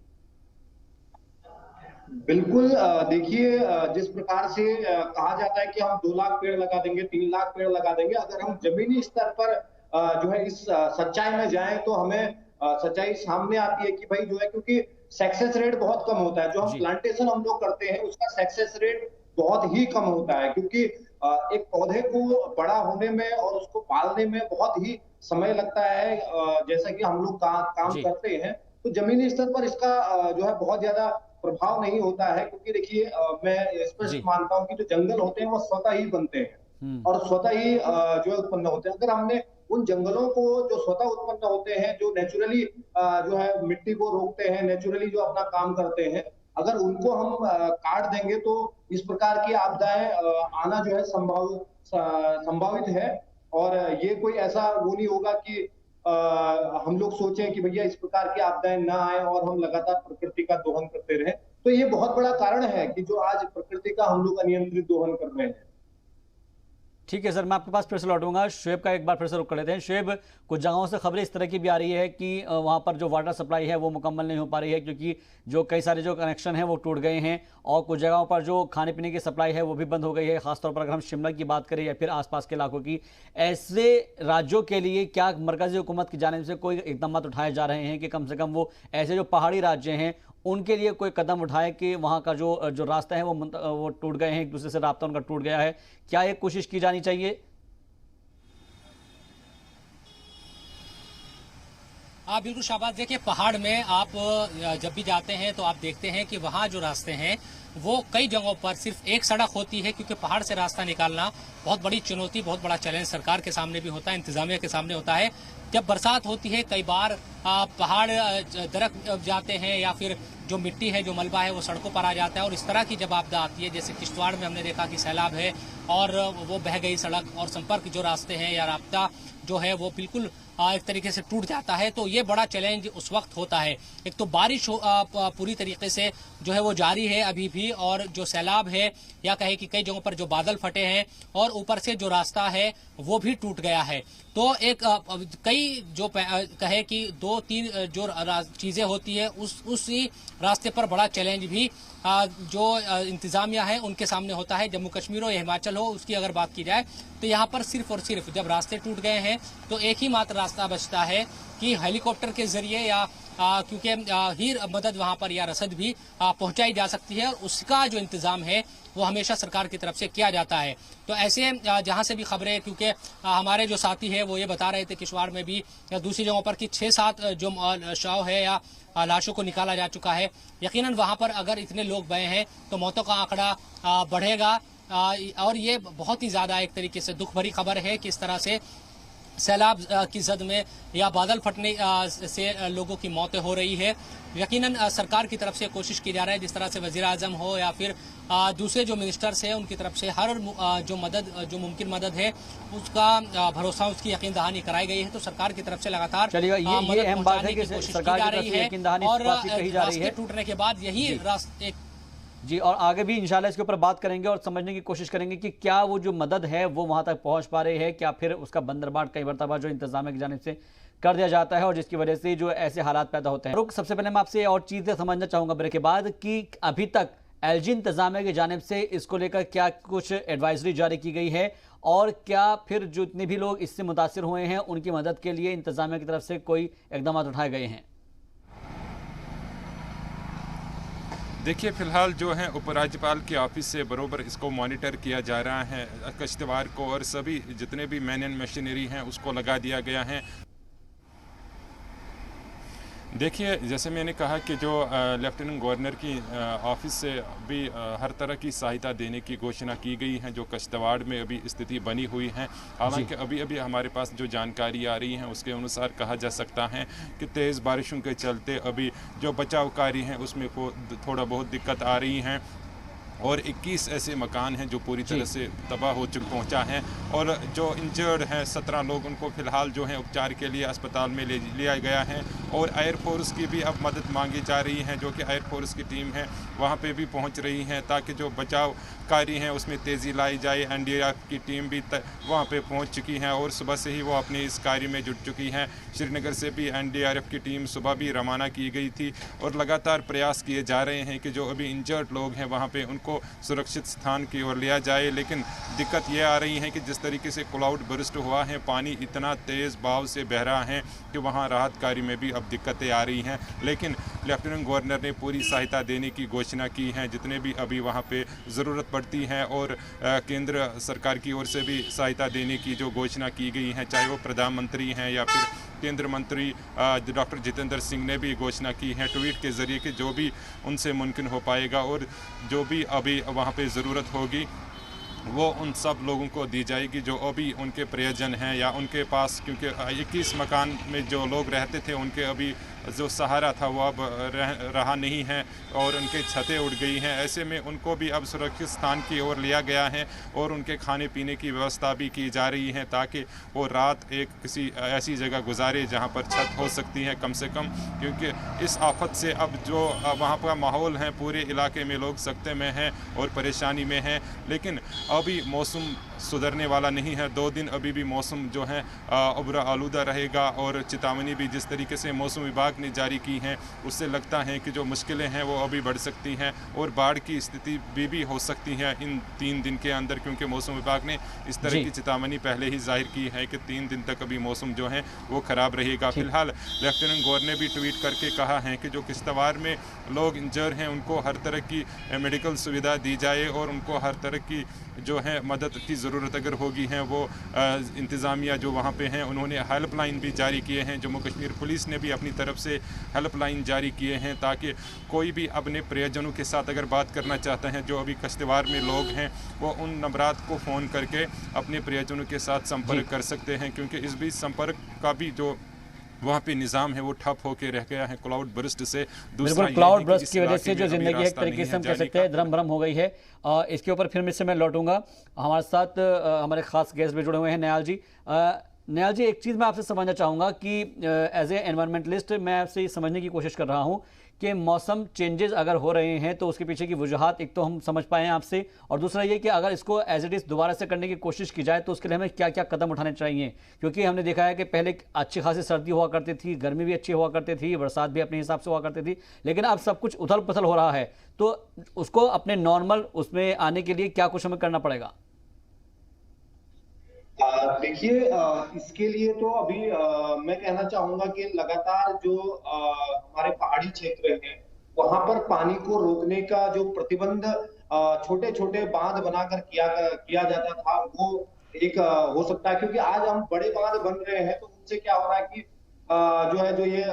बिल्कुल। देखिए, जिस प्रकार से कहा जाता है कि हम 2 लाख पेड़ लगा देंगे, 3 लाख पेड़ लगा देंगे, अगर हम जमीनी स्तर पर जो है इस सच्चाई में जाएं तो हमें सच्चाई सामने आती है कि भाई जो है, क्योंकि सक्सेस रेट बहुत कम होता है। जो हम प्लांटेशन हम लोग करते हैं उसका सक्सेस रेट बहुत ही कम होता है, क्योंकि एक पौधे को बड़ा होने में और उसको पालने में बहुत ही समय लगता है। जैसा कि हम लोग काम करते हैं तो जमीनी स्तर पर इसका जो है बहुत ज्यादा प्रभाव नहीं होता है, क्योंकि देखिए मैं स्पष्ट मानता हूं कि जो जंगल होते हैं वो स्वतः ही बनते हैं और स्वतः ही जो है उत्पन्न होते हैं। अगर हमने उन जंगलों को जो स्वतः उत्पन्न होते हैं, जो नेचुरली जो है मिट्टी को रोकते हैं, नेचुरली जो अपना काम करते हैं, अगर उनको हम काट देंगे तो इस प्रकार की आपदाएं आना जो है संभावित है। और ये कोई ऐसा वो नहीं होगा कि हम लोग सोचें कि भैया इस प्रकार की आपदाएं ना आए और हम लगातार प्रकृति का दोहन करते रहें। तो ये बहुत बड़ा कारण है कि जो आज प्रकृति का हम लोग अनियंत्रित दोहन कर रहे हैं। ठीक है सर, मैं आपके पास फिर से लौटूंगा। शुएब का एक बार फिर से रुक कर लेते हैं। शुएब, कुछ जगहों से खबरें इस तरह की भी आ रही है कि वहां पर जो वाटर सप्लाई है वो मुकम्मल नहीं हो पा रही है, क्योंकि जो कई सारे जो कनेक्शन हैं वो टूट गए हैं, और कुछ जगहों पर जो खाने पीने की सप्लाई है वो भी बंद हो गई है, खासतौर पर अगर हम शिमला की बात करें या फिर आसपास के इलाकों की। ऐसे राज्यों के लिए क्या मरकजी हुकूमत की जानिब से कोई इकदाम उठाए जा रहे हैं कि कम से कम वो ऐसे जो पहाड़ी राज्य हैं उनके लिए कोई कदम उठाए कि वहाँ का जो रास्ता है वो टूट गए हैं, एक दूसरे से रास्ता उनका टूट गया है, क्या एक कोशिश की जानी चाहिए? आप बिल्कुल शाबाश। देखिए, पहाड़ में आप जब भी जाते हैं तो आप देखते हैं कि वहाँ जो रास्ते हैं वो कई जगहों पर सिर्फ एक सड़क होती है, क्योंकि पहाड़ से रास्ता निकालना बहुत बड़ी चुनौती, बहुत बड़ा चैलेंज सरकार के सामने भी होता है, इंतजामिया के सामने होता है। जब बरसात होती है कई बार पहाड़ दरक जाते हैं या फिर जो मिट्टी है, जो मलबा है वो सड़कों पर आ जाता है, और इस तरह की जब आपदा आती है, जैसे किश्तवाड़ में हमने देखा कि सैलाब है और वो बह गई सड़क और संपर्क जो रास्ते हैं या रास्ता जो है वो बिल्कुल एक तरीके से टूट जाता है, तो ये बड़ा चैलेंज उस वक्त होता है। एक तो बारिश पूरी तरीके से जो है वो जारी है अभी भी, और जो सैलाब है या कहे कि कई जगहों पर जो बादल फटे हैं और ऊपर से जो रास्ता है वो भी टूट गया है। तो एक कई जो कहे कि 2-3 जो चीजें होती है उसी रास्ते पर बड़ा चैलेंज भी जो इंतजामिया है उनके सामने होता है। जम्मू कश्मीर हो या हिमाचल हो, उसकी अगर बात की जाए तो यहाँ पर सिर्फ और सिर्फ जब रास्ते टूट गए हैं तो एक ही मात्र रास्ता बचता है कि हेलीकॉप्टर के जरिए या क्योंकि ही मदद वहां पर या रसद भी पहुंचाई जा सकती है, और उसका जो इंतजाम है वो हमेशा सरकार की तरफ से किया जाता है। तो ऐसे जहां से भी खबरें, क्योंकि हमारे जो साथी है वो ये बता रहे थे किश्तवाड़ में भी या दूसरी जगहों पर कि 6-7 जो शव है या लाशों को निकाला जा चुका है। यकीनन वहां पर अगर इतने लोग गए हैं तो मौतों का आंकड़ा बढ़ेगा, और ये बहुत ही ज्यादा एक तरीके से दुख भरी खबर है कि इस तरह से सैलाब की जद में या बादल फटने से लोगों की मौतें हो रही है। यकीनन सरकार की तरफ से कोशिश की जा रही है, जिस तरह से वजीर आजम हो या फिर दूसरे जो मिनिस्टर्स हैं उनकी तरफ से हर जो मुमकिन मदद है उसका भरोसा, उसकी यकीन दहानी कराई गई है। तो सरकार की तरफ से लगातार ये अहम बात है कि सरकार की तरफ से यकीन दहानी कही जा रही है। टूटने के बाद यही रास्ते जी, और आगे भी इंशाल्लाह इसके ऊपर बात करेंगे और समझने की कोशिश करेंगे कि क्या वो जो मदद है वो वहां तक पहुंच पा रही है, क्या फिर उसका बंदरबाट कई मरतबा जो इंतजामिया की जानिब से कर दिया जाता है और जिसकी वजह से जो ऐसे हालात पैदा होते हैं। रुक, सबसे पहले मैं आपसे और चीजें समझना चाहूंगा ब्रेक के बाद कि अभी तक एलजी इंतजामिया की जानिब से इसको लेकर क्या कुछ एडवाइजरी जारी की गई है, और क्या फिर जो इतने भी लोग इससे मुतासिर हुए हैं उनकी मदद के लिए इंतजामिया की तरफ से कोई इकदाम उठाए गए हैं? देखिए, फ़िलहाल जो है उपराज्यपाल के ऑफिस से बरोबर इसको मॉनिटर किया जा रहा है। किश्तवाड़ को और सभी जितने भी मैन एंड मशीनरी हैं उसको लगा दिया गया है। देखिए, जैसे मैंने कहा कि जो लेफ्टिनेंट गवर्नर की ऑफिस से भी हर तरह की सहायता देने की घोषणा की गई है, जो किश्तवाड़ में अभी स्थिति बनी हुई है। हालांकि अभी हमारे पास जो जानकारी आ रही है उसके अनुसार कहा जा सकता है कि तेज़ बारिशों के चलते अभी जो बचाव कार्य हैं उसमें थोड़ा बहुत दिक्कत आ रही हैं, और 21 ऐसे मकान हैं जो पूरी तरह से तबाह हो पहुंचा है, और जो इंजर्ड हैं 17 लोग, उनको फ़िलहाल जो है उपचार के लिए अस्पताल में ले लिया गया है। और एयरफोर्स की भी अब मदद मांगी जा रही है, जो कि एयरफोर्स की टीम है वहां पे भी पहुंच रही है ताकि जो बचाव कार्य हैं उसमें तेज़ी लाई जाए। एनडीआरएफ की टीम भी वहां पे पहुंच चुकी है और सुबह से ही वो अपने इस कार्य में जुट चुकी है। श्रीनगर से भी एनडीआरएफ की टीम सुबह भी रवाना की गई थी, और लगातार प्रयास किए जा रहे हैं कि जो अभी इंजर्ड लोग हैं वहाँ पे उनको सुरक्षित स्थान की ओर लिया जाए। लेकिन दिक्कत ये आ रही है कि जिस तरीके से क्लाउड बर्स्ट हुआ है, पानी इतना तेज़ बहाव से बह रहा है कि वहाँ राहत कार्य में भी अब दिक्कतें आ रही हैं। लेकिन लेफ्टिनेंट गवर्नर ने पूरी सहायता देने की घोषणा की है, जितने भी अभी वहाँ पे ज़रूरत पड़ती है, और केंद्र सरकार की ओर से भी सहायता देने की जो घोषणा की गई है, चाहे वो प्रधानमंत्री हैं या फिर केंद्र मंत्री डॉक्टर जितेंद्र सिंह ने भी घोषणा की है ट्वीट के ज़रिए कि जो भी उनसे मुमकिन हो पाएगा और जो भी अभी वहाँ पे ज़रूरत होगी वो उन सब लोगों को दी जाएगी जो अभी उनके प्रियजन हैं या उनके पास, क्योंकि 21 मकान में जो लोग रहते थे उनके अभी जो सहारा था वो अब रहा नहीं है और उनके छतें उड़ गई हैं। ऐसे में उनको भी अब सुरक्षित स्थान की ओर लिया गया है और उनके खाने पीने की व्यवस्था भी की जा रही है ताकि वो रात एक किसी ऐसी जगह गुजारे जहां पर छत हो सकती है कम से कम, क्योंकि इस आफत से अब जो वहां का माहौल है पूरे इलाके में लोग सख्ते में हैं और परेशानी में हैं। लेकिन अभी मौसम सुधरने वाला नहीं है। 2 दिन अभी भी मौसम जो है उबरा आलूदा रहेगा और चेतावनी भी जिस तरीके से मौसम विभाग ने जारी की हैं उससे लगता है कि जो मुश्किलें हैं वो अभी बढ़ सकती हैं और बाढ़ की स्थिति भी हो सकती है इन 3 दिन के अंदर, क्योंकि मौसम विभाग ने इस तरह की चेतावनी पहले ही जाहिर की है कि 3 दिन तक अभी मौसम जो है वो ख़राब रहेगा। फिलहाल लेफ्टिनेंट गवर्नर ने भी ट्वीट करके कहा है कि जो किश्तवाड़ में लोग इंजर हैं उनको हर तरह की मेडिकल सुविधा दी जाए और उनको हर तरह की जो है मदद की ज़रूरत अगर होगी है वो इंतज़ामिया जो वहाँ पे हैं उन्होंने हेल्पलाइन भी जारी किए हैं। जम्मू कश्मीर पुलिस ने भी अपनी तरफ से हेल्पलाइन जारी किए हैं ताकि कोई भी अपने प्रियजनों के साथ अगर बात करना चाहते हैं जो अभी किश्तवाड़ में लोग हैं वो उन नंबरात को फ़ोन करके अपने प्रियजनों के साथ संपर्क कर सकते हैं, क्योंकि इस बीच संपर्क का भी जो वहाँ पे निज़ाम है वो ठप होकर रह गया है क्लाउड बर्स्ट से। दूसरा क्लाउड बर्स्ट की वजह से जो जिंदगी एक तरीके से हम कह सकते हैं धर्म भ्रम हो गई है। इसके ऊपर फिर से मैं लौटूंगा। हमारे साथ हमारे खास गेस्ट भी जुड़े हुए हैं नयाल जी। नयाल जी, एक चीज़ मैं आपसे समझना चाहूँगा कि एज ए एनवायरमेंटलिस्ट मैं आपसे समझने की कोशिश कर रहा हूँ कि मौसम चेंजेस अगर हो रहे हैं तो उसके पीछे की वजूहात एक तो हम समझ पाए हैं आपसे, और दूसरा ये कि अगर इसको एज इट इज़ दोबारा से करने की कोशिश की जाए तो उसके लिए हमें क्या क्या कदम उठाने चाहिए, क्योंकि हमने देखा है कि पहले अच्छी खासी सर्दी हुआ करती थी, गर्मी भी अच्छी हुआ करती थी, बरसात भी अपने हिसाब से हुआ करती थी, लेकिन अब सब कुछ उथल पुथल हो रहा है। तो उसको अपने नॉर्मल उसमें आने के लिए क्या कुछ हमें करना पड़ेगा? देखिए, इसके लिए तो अभी मैं कहना चाहूंगा कि लगातार जो हमारे पहाड़ी क्षेत्र हैं वहां पर पानी को रोकने का जो प्रतिबंध छोटे छोटे बांध बनाकर किया जाता था वो एक हो सकता है, क्योंकि आज हम बड़े बांध बन रहे हैं तो उनसे क्या हो रहा है कि जो ये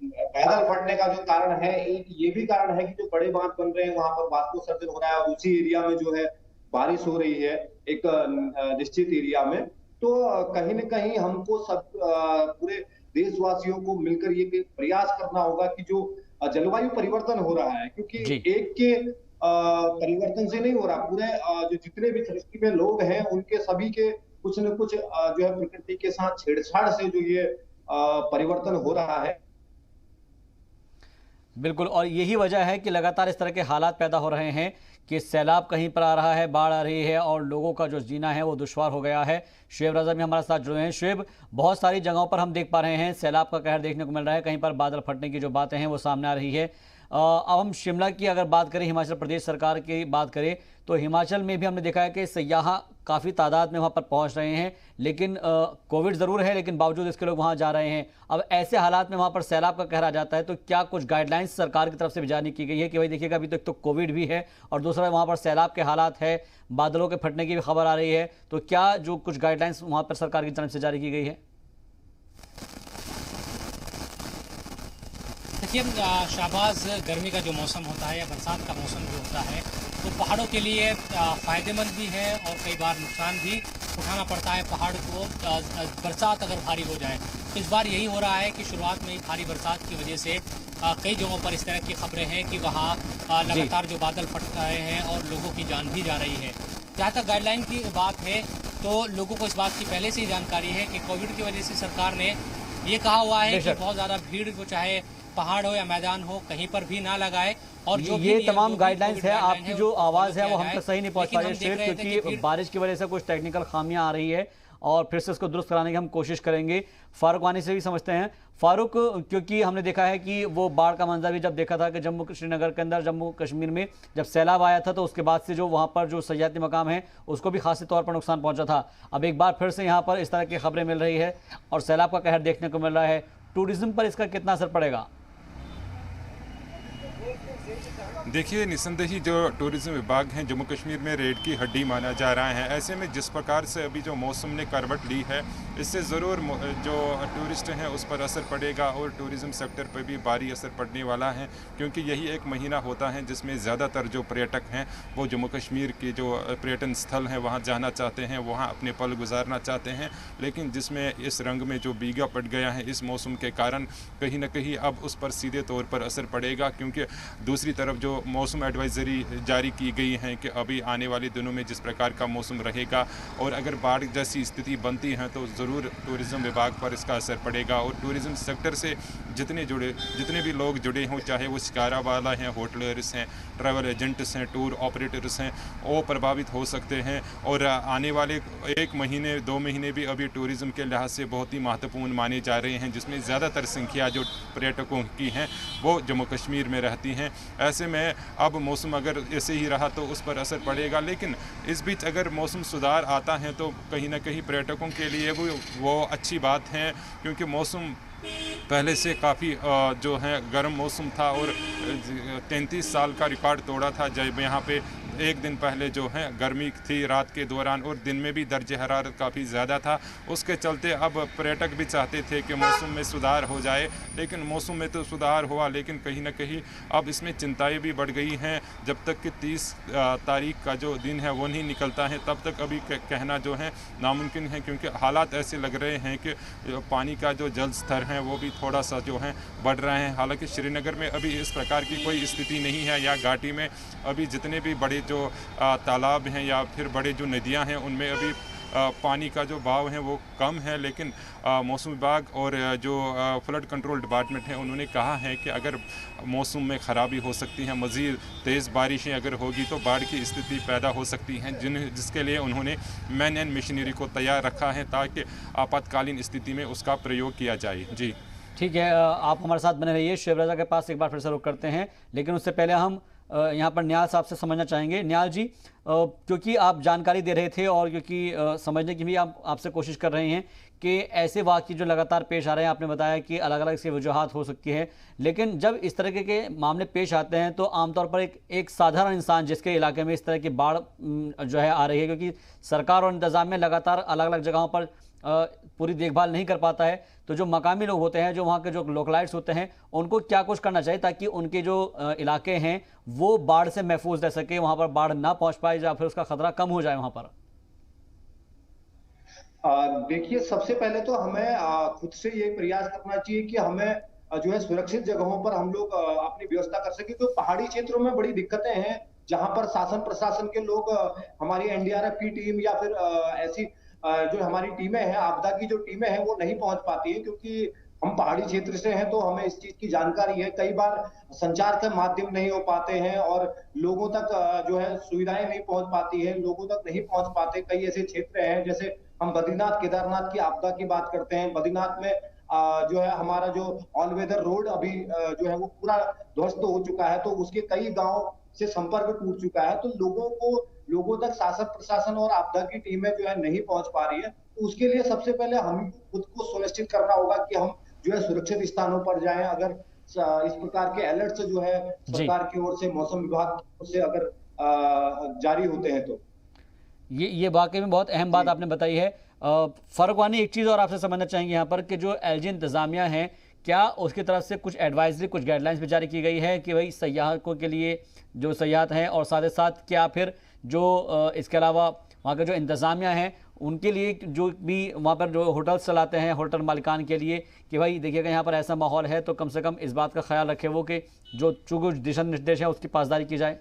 पैदल फटने का जो कारण है, एक ये भी कारण है कि जो बड़े बांध बन रहे हैं वहां पर वाष्पोत्सर्जन हो रहा है और उसी एरिया में जो है बारिश हो रही है एक निश्चित एरिया में। तो कहीं न कहीं हमको सब पूरे देशवासियों को मिलकर ये प्रयास करना होगा कि जो जलवायु परिवर्तन हो रहा है, क्योंकि एक के परिवर्तन से नहीं हो रहा, पूरे जो जितने भी सृष्टि में लोग हैं उनके सभी के कुछ न कुछ जो है प्रकृति के साथ छेड़छाड़ से जो ये परिवर्तन हो रहा है। बिल्कुल, और यही वजह है कि लगातार इस तरह के हालात पैदा हो रहे हैं कि सैलाब कहीं पर आ रहा है, बाढ़ आ रही है और लोगों का जो जीना है वो दुश्वार हो गया है। शुएब रज़ा भी हमारे साथ जुड़े हैं। शुएब, बहुत सारी जगहों पर हम देख पा रहे हैं सैलाब का कहर देखने को मिल रहा है, कहीं पर बादल फटने की जो बातें हैं वो सामने आ रही है। अब हम शिमला की अगर बात करें, हिमाचल प्रदेश सरकार की बात करें तो हिमाचल में भी हमने देखा है कि सयाह काफ़ी तादाद में वहाँ पर पहुँच रहे हैं, लेकिन कोविड ज़रूर है लेकिन बावजूद इसके लोग वहाँ जा रहे हैं। अब ऐसे हालात में वहाँ पर सैलाब का कहर आ जाता है तो क्या कुछ गाइडलाइंस सरकार की तरफ से भी जारी की गई है कि भाई देखिएगा अभी तक तो कोविड भी है और दूसरा वहाँ पर सैलाब के हालात है, बादलों के फटने की भी खबर आ रही है, तो क्या जो कुछ गाइडलाइंस वहाँ पर सरकार की तरफ से जारी की गई है? देखिए शाहबाज, गर्मी का जो मौसम होता है या बरसात का मौसम जो होता है वो पहाड़ों के लिए फ़ायदेमंद भी है और कई बार नुकसान भी उठाना पड़ता है पहाड़ को बरसात अगर भारी हो जाए। तो इस बार यही हो रहा है कि शुरुआत में ही भारी बरसात की वजह से कई जगहों पर इस तरह की खबरें हैं कि वहाँ लगातार जो बादल फट रहे हैं और लोगों की जान भी जा रही है। जहाँ तक गाइडलाइन की बात है तो लोगों को इस बात की पहले से ही जानकारी है कि कोविड की वजह से सरकार ने ये कहा हुआ है कि बहुत ज़्यादा भीड़ को चाहे पहाड़ हो या मैदान हो कहीं पर भी ना लगाए। और जो ये तमाम गाइडलाइंस है, आपकी जो आवाज़ है वो हम तक सही नहीं पहुंच पा रही है क्योंकि बारिश की वजह से कुछ टेक्निकल खामियां आ रही है और फिर से इसको दुरुस्त कराने की हम कोशिश करेंगे। फारूक वानी से भी समझते हैं। फारूक, क्योंकि हमने देखा है कि वो बाढ़ का मंजर भी जब देखा था कि जम्मू श्रीनगर के अंदर जम्मू कश्मीर में जब सैलाब आया था तो उसके बाद से जो वहाँ पर जो सयाहती मकाम है उसको भी खासी तौर पर नुकसान पहुँचा था। अब एक बार फिर से यहाँ पर इस तरह की खबरें मिल रही है और सैलाब का कहर देखने को मिल रहा है, टूरिज्म पर इसका कितना असर पड़ेगा? देखिए, निसंदेही जो टूरिज्म विभाग हैं जम्मू कश्मीर में रेड की हड्डी माना जा रहा है। ऐसे में जिस प्रकार से अभी जो मौसम ने करवट ली है, इससे ज़रूर जो टूरिस्ट हैं उस पर असर पड़ेगा और टूरिज़म सेक्टर पर भी भारी असर पड़ने वाला है, क्योंकि यही एक महीना होता है जिसमें ज़्यादातर जो पर्यटक हैं वो जम्मू कश्मीर के जो पर्यटन स्थल हैं वहाँ जाना चाहते हैं, वहाँ अपने पल गुजारना चाहते हैं, लेकिन जिसमें इस रंग में जो बीघा पड़ गया है इस मौसम के कारण कहीं ना कहीं अब उस पर सीधे तौर पर असर पड़ेगा। क्योंकि दूसरी तरफ जो मौसम एडवाइज़री जारी की गई है कि अभी आने वाले दिनों में जिस प्रकार का मौसम रहेगा और अगर बाढ़ जैसी स्थिति बनती है तो ज़रूर टूरिज़म विभाग पर इसका असर पड़ेगा और टूरिज़म सेक्टर से जितने भी लोग जुड़े हों, चाहे वो शिकारा वाला हैं, होटलर्स हैं, ट्रैवल एजेंट्स हैं, टूर ऑपरेटर्स हैं, वो प्रभावित हो सकते हैं। और आने वाले 1 महीने 2 महीने भी अभी टूरिज़म के लिहाज से बहुत ही महत्वपूर्ण माने जा रहे हैं, जिसमें ज़्यादातर संख्या जो पर्यटकों की हैं वो जम्मू कश्मीर में रहती हैं। ऐसे में अब मौसम अगर ऐसे ही रहा तो उस पर असर पड़ेगा, लेकिन इस बीच अगर मौसम सुधार आता है तो कहीं ना कहीं पर्यटकों के लिए वो अच्छी बात है, क्योंकि मौसम पहले से काफ़ी जो है गर्म मौसम था और 33 साल का रिकॉर्ड तोड़ा था, जब यहाँ पे 1 दिन पहले जो है गर्मी थी रात के दौरान और दिन में भी दर्ज हरारत काफ़ी ज़्यादा था। उसके चलते अब पर्यटक भी चाहते थे कि मौसम में सुधार हो जाए, लेकिन मौसम में तो सुधार हुआ, लेकिन कहीं ना कहीं अब इसमें चिंताएं भी बढ़ गई हैं। जब तक कि 30 तारीख का जो दिन है वो नहीं निकलता है तब तक अभी कहना जो है नामुमकिन है, क्योंकि हालात ऐसे लग रहे हैं कि पानी का जो जल स्तर है वो भी थोड़ा सा जो है बढ़ रहे हैं। हालांकि श्रीनगर में अभी इस प्रकार की कोई स्थिति नहीं है, या घाटी में अभी जितने भी बड़े जो तालाब हैं या फिर बड़े जो नदियां हैं उनमें अभी पानी का जो बहाव है वो कम है, लेकिन मौसम विभाग और जो फ्लड कंट्रोल डिपार्टमेंट है उन्होंने कहा है कि अगर मौसम में ख़राबी हो सकती है, मज़ीद तेज़ बारिशें अगर होगी तो बाढ़ की स्थिति पैदा हो सकती हैं, जिसके लिए उन्होंने मैन एंड मशीनरी को तैयार रखा है ताकि आपातकालीन स्थिति में उसका प्रयोग किया जाए। जी ठीक है, आप हमारे साथ बने रहिए। शुएब रज़ा के पास एक बार फिर से रुख करते हैं, लेकिन उससे पहले हम यहाँ पर न्याल साहब से समझना चाहेंगे। न्याल जी, क्योंकि आप जानकारी दे रहे थे और क्योंकि समझने की भी आपसे कोशिश कर रहे हैं कि ऐसे वाक़ये जो लगातार पेश आ रहे हैं, आपने बताया कि अलग अलग इसकी वजूहात हो सकती है, लेकिन जब इस तरह के मामले पेश आते हैं तो आमतौर पर एक साधारण इंसान जिसके इलाके में इस तरह की बाढ़ जो है आ रही है, क्योंकि सरकार और इंतज़ामिया लगातार अलग अलग जगहों पर पूरी देखभाल नहीं कर पाता है, तो जो मकामी लोग होते हैं, जो वहाँ के जो लोकलाइट्स होते हैं, उनको क्या कुछ करना चाहिए ताकि उनके जो इलाके हैं वो बाढ़ से महफूज रह सके, वहाँ पर बाढ़ ना पहुँच पाए या फिर उसका खतरा कम हो जाए वहाँ पर? देखिए, सबसे पहले तो हमें खुद से ये प्रयास करना चाहिए कि हमें जो है सुरक्षित जगहों पर हम लोग अपनी व्यवस्था कर सके। तो पहाड़ी क्षेत्रों में बड़ी दिक्कतें हैं, जहां पर शासन प्रशासन के लोग हमारी एनडीआरएफ की टीम या फिर ऐसी जो हमारी टीमें हैं, आपदा की जो टीमें हैं वो नहीं पहुंच पाती है, क्योंकि हम पहाड़ी क्षेत्र से हैं तो हमें इस चीज की जानकारी है। कई बार संचार के माध्यम नहीं हो पाते हैं और लोगों तक जो है सुविधाएं नहीं पहुंच पाती है, लोगों तक नहीं पहुंच पाते। कई ऐसे क्षेत्र हैं, जैसे हम बद्रीनाथ केदारनाथ की आपदा की बात करते हैं, बद्रीनाथ में जो है हमारा जो ऑल वेदर रोड अभी जो है वो पूरा ध्वस्त हो चुका है, तो उसके कई गांव से संपर्क टूट चुका है। तो लोगों तक शासन प्रशासन और आपदा की टीमें जो है नहीं पहुंच पा रही है। तो उसके लिए सबसे पहले हम खुद को सुनिश्चित करना होगा कि हम जो है सुरक्षित स्थानों पर जाएं। अगर इस प्रकार के अलर्ट जो है सरकार की ओर से, मौसम विभाग की ओर से अगर जारी होते हैं तो ये वाकई में बहुत अहम बात आपने बताई है। फारूक वानी, एक चीज़ और आपसे समझना चाहेंगे यहाँ पर कि जो एलजी इंतज़ामिया है, क्या उसकी तरफ से कुछ एडवाइजरी, कुछ गाइडलाइंस भी जारी की गई है कि भाई सयाहों के लिए जो सयाहत हैं, और साथ ही साथ क्या फिर जो इसके अलावा वहाँ के जो इंतज़ामिया हैं उनके लिए जो भी वहाँ पर जो होटल्स चलाते हैं, होटल मालिकान के लिए कि भाई देखिएगा यहाँ पर ऐसा माहौल है तो कम से कम इस बात का ख्याल रखे वो कि जो चूँकि दिशा निर्देश है उसकी पासदारी की जाए?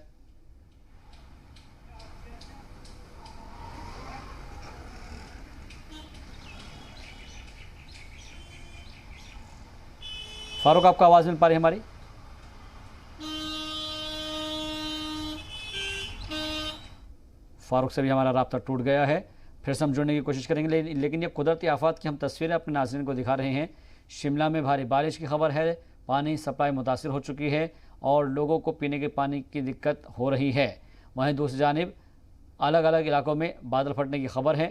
फारूक, आपको आवाज़ मिल पा रही है हमारी? फारूक से भी हमारा राब्ता टूट गया है। फिर से हम जुड़ने की कोशिश करेंगे, लेकिन ये कुदरती आफात की हम तस्वीरें अपने नाज़रीन को दिखा रहे हैं। शिमला में भारी बारिश की खबर है, पानी सप्लाई मुतासिर हो चुकी है और लोगों को पीने के पानी की दिक्कत हो रही है। वहीं दूसरी जानिब अलग अलग इलाकों में बादल फटने की खबर है।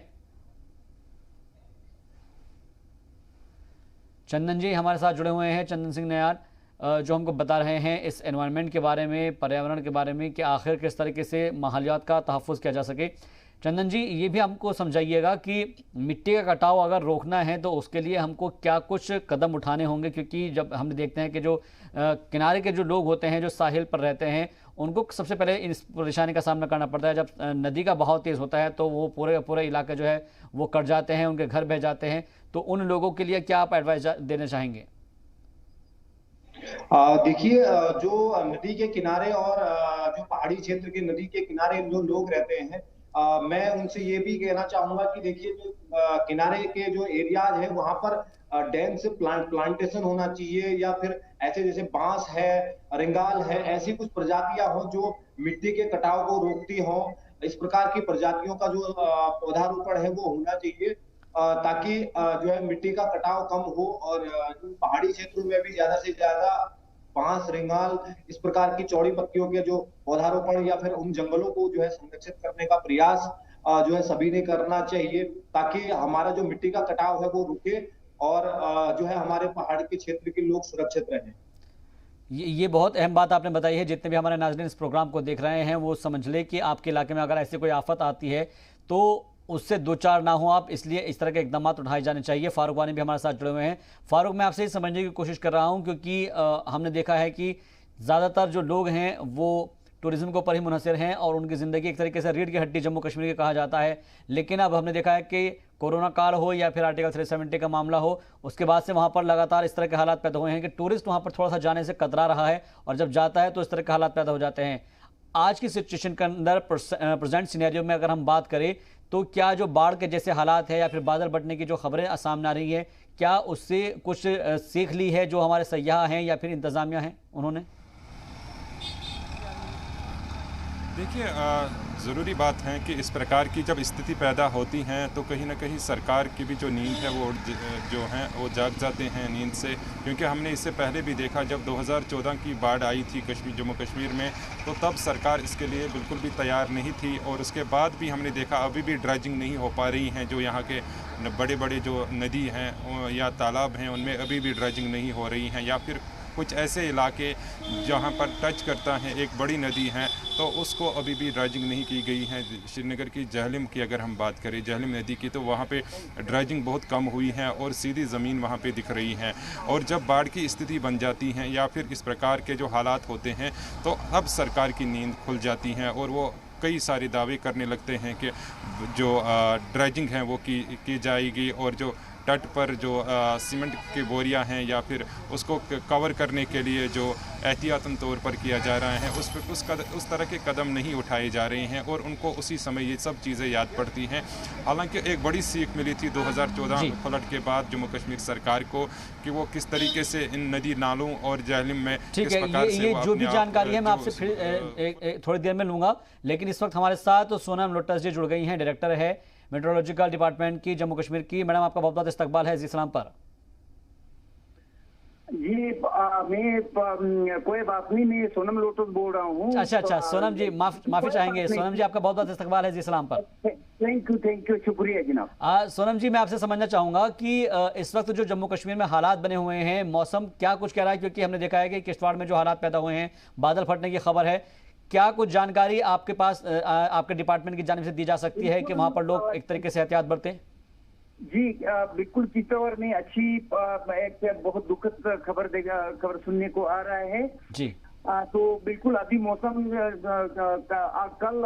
चंदन जी हमारे साथ जुड़े हुए हैं, चंदन सिंह नयार, जो हमको बता रहे हैं इस एनवायरनमेंट के बारे में, पर्यावरण के बारे में कि आखिर किस तरीके से माहौलियात का तहफ़्फ़ुज़ किया जा सके। चंदन जी, ये भी हमको समझाइएगा कि मिट्टी का कटाव अगर रोकना है तो उसके लिए हमको क्या कुछ कदम उठाने होंगे, क्योंकि जब हम देखते हैं कि जो किनारे के जो लोग होते हैं, जो साहिल पर रहते हैं, उनको सबसे पहले इस परेशानी का सामना करना पड़ता है। जब नदी का बहाव तेज़ होता है तो वो पूरे इलाके जो है वो कट जाते हैं, उनके घर बह जाते हैं। तो उन लोगों के लिए क्या आप एडवाइस देना चाहेंगे? देखिए, जो नदी के किनारे और जो पहाड़ी क्षेत्र के नदी के किनारे जो लोग रहते हैं, मैं उनसे ये भी कहना चाहूंगा कि देखिए, जो किनारे के जो एरियाज है वहां पर डेंस प्लांटेशन होना चाहिए, या फिर ऐसे जैसे बांस है, रिंगाल है, ऐसी कुछ प्रजातियां हो जो मिट्टी के कटाव को रोकती हो। इस प्रकार की प्रजातियों का जो पौधारोपण है वो होना चाहिए, ताकि जो है मिट्टी का कटाव कम हो, और जो पहाड़ी क्षेत्रों में भी ज्यादा से ज्यादा बांस, रिंगाल, इस प्रकार की चौड़ी पत्तियों के जो पौधारोपण या फिर उन जंगलों को जो है संरक्षित करने का प्रयास जो है सभी ने करना चाहिए, ताकि हमारा जो मिट्टी का कटाव है वो रुके, और जो है हमारे पहाड़ के क्षेत्र के लोग सुरक्षित रहें। ये बहुत अहम बात आपने बताई है। जितने भी हमारे नाज़रीन इस प्रोग्राम को देख रहे हैं वो समझ ले कि आपके इलाके में अगर ऐसी कोई आफत आती है तो उससे दो चार ना हो आप, इसलिए इस तरह के इकदाम उठाए जाने चाहिए। फारूक वानी भी हमारे साथ जुड़े हुए हैं। फारूक, मैं आपसे ये समझने की कोशिश कर रहा हूँ, क्योंकि हमने देखा है कि ज़्यादातर जो लोग हैं वो टूरिज्म के ऊपर ही मुनहसर हैं और उनकी ज़िंदगी एक तरीके से रीढ़ की हड्डी जम्मू कश्मीर की कहा जाता है। लेकिन अब हमने देखा है कि कोरोना काल हो या फिर आर्टिकल 370 का मामला हो, उसके बाद से वहाँ पर लगातार इस तरह के हालात पैदा हुए हैं कि टूरिस्ट वहाँ पर थोड़ा सा जाने से कतरा रहा है, और जब जाता है तो इस तरह के हालात पैदा हो जाते हैं। आज की सिचुएशन के अंदर, प्रेजेंट सिनेरियो में अगर हम बात करें, तो क्या जो बाढ़ के जैसे हालात है या फिर बादल फटने की जो खबरें सामने आ रही है, क्या उससे कुछ सीख ली है जो हमारे सयाह हैं या फिर इंतजामिया हैं उन्होंने? देखिए, ज़रूरी बात है कि इस प्रकार की जब स्थिति पैदा होती हैं तो कहीं ना कहीं सरकार की भी जो नींद है वो जो है वो जाग जाते हैं नींद से, क्योंकि हमने इससे पहले भी देखा जब 2014 की बाढ़ आई थी जम्मू कश्मीर में, तो तब सरकार इसके लिए बिल्कुल भी तैयार नहीं थी, और उसके बाद भी हमने देखा अभी भी ड्रेजिंग नहीं हो पा रही हैं। जो यहाँ के बड़े बड़े जो नदी हैं या तालाब हैं उनमें अभी भी ड्रेजिंग नहीं हो रही हैं, या फिर कुछ ऐसे इलाके जहाँ पर टच करता है एक बड़ी नदी है तो उसको अभी भी ड्रेजिंग नहीं की गई है। श्रीनगर की जहलम की अगर हम बात करें, जहलम नदी की, तो वहाँ पे ड्रेजिंग बहुत कम हुई है और सीधी ज़मीन वहाँ पे दिख रही है। और जब बाढ़ की स्थिति बन जाती है या फिर इस प्रकार के जो हालात होते हैं तो अब सरकार की नींद खुल जाती है और वो कई सारे दावे करने लगते हैं कि जो ड्रेजिंग है वो की जाएगी, और जो तट पर जो सीमेंट की बोरियां हैं या फिर उसको कवर करने के लिए जो एहतियातन तौर पर किया जा रहा है उस तरह के कदम नहीं उठाए जा रहे हैं, और उनको उसी समय ये सब चीज़ें याद पड़ती हैं। हालांकि एक बड़ी सीख मिली थी 2014 फ्लड के बाद जम्मू कश्मीर सरकार को कि वो किस तरीके से इन नदी नालों और जहलम में किस प्रकार से ये जो भी जानकारी है मैं आपसे फिर थोड़ी देर में लूँगा, लेकिन इस वक्त हमारे साथ सोनम लोटस जी जुड़ गई हैं, डायरेक्टर है मेट्रोलॉजिकल डिपार्टमेंट की जम्मू कश्मीर की। मैडम, आपका बहुत बहुत इस्तकबाल है जी सलाम पर। जी, मैं कोई बात नहीं, मैं सोनम लोटस बोल रहा हूँ। अच्छा, सोनम जी माफी चाहेंगे। सोनम जी, आपका बहुत बहुत इस्तकबाल है जी सलाम पर। थैंक यू, शुक्रिया जनाब। सोनम जी, मैं आपसे समझना चाहूंगा कि इस वक्त जो जम्मू कश्मीर में हालात बने हुए हैं, मौसम क्या कुछ कह रहा है, क्योंकि हमने देखा है कि किश्तवाड़ में जो हालात पैदा हुए हैं, बादल फटने की खबर है, क्या कुछ जानकारी आपके पास आपके डिपार्टमेंट की जानिब से दी जा सकती है कि वहां पर लोग एक तरीके से एहतियात बरतें? जी, बिल्कुल चित्तौड़ में अच्छी एक बहुत दुखद खबर सुनने को आ रहा है जी। तो बिल्कुल अभी मौसम कल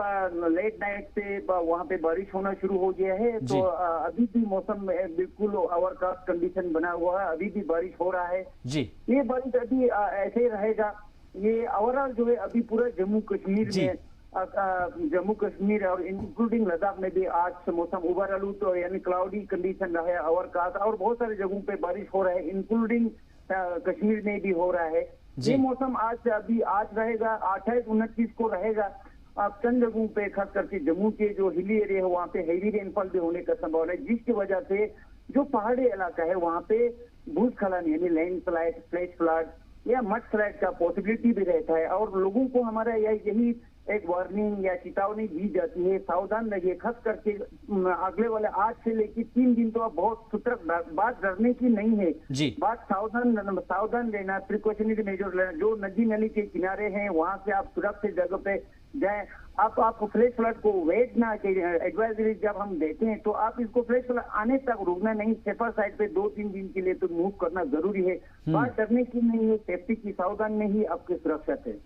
लेट नाइट से वहाँ पे बारिश होना शुरू हो गया है, तो अभी भी मौसम बिल्कुल ओवरकास्ट कंडीशन बना हुआ है, अभी भी बारिश हो रहा है जी। ये बारिश अभी ऐसे ही रहेगा। ये ओवरऑल जो है अभी पूरा जम्मू कश्मीर में, जम्मू कश्मीर और इंक्लूडिंग लद्दाख में भी आज मौसम उबर आलू तो यानी क्लाउडी कंडीशन रहा है, ओवरकास्ट, और बहुत सारे जगहों पे बारिश हो रहा है, इंक्लूडिंग कश्मीर में भी हो रहा है। ये मौसम आज रहेगा, 28-29 को रहेगा। चंद जगहों पे खास करके जम्मू के जो हिली एरिया है वहाँ पे हैवी रेनफॉल भी होने का संभावना है, जिसकी वजह से जो पहाड़ी इलाका है वहाँ पे भूस्खलन यानी लैंडस्लाइड, फ्लैश फ्लड या मड स्लाइड का पॉसिबिलिटी भी रहता है, और लोगों को हमारा यही एक वार्निंग या चेतावनी दी जाती है, सावधान रहिए। खास करके अगले वाले आज से लेकर 3 दिन तो अब बहुत सतर्क, बात डरने की नहीं है जी, बात सावधान लेना, प्रिकॉशनरी मेजर लेना। जो नदी नाली के किनारे हैं वहां से आप सुरक्षित जगह पे जाए। आप फ्लैश फ्लड को वेट ना कीजिए, एडवाइजरी जब हम देते हैं तो आप इसको फ्लैश फ्लड आने तक रुकना नहीं, सेफर साइड पे 2-3 दिन के लिए तो मूव करना जरूरी है। बात डरने की नहीं है, सेफ्टी की, सावधान में ही आपकी सुरक्षा है।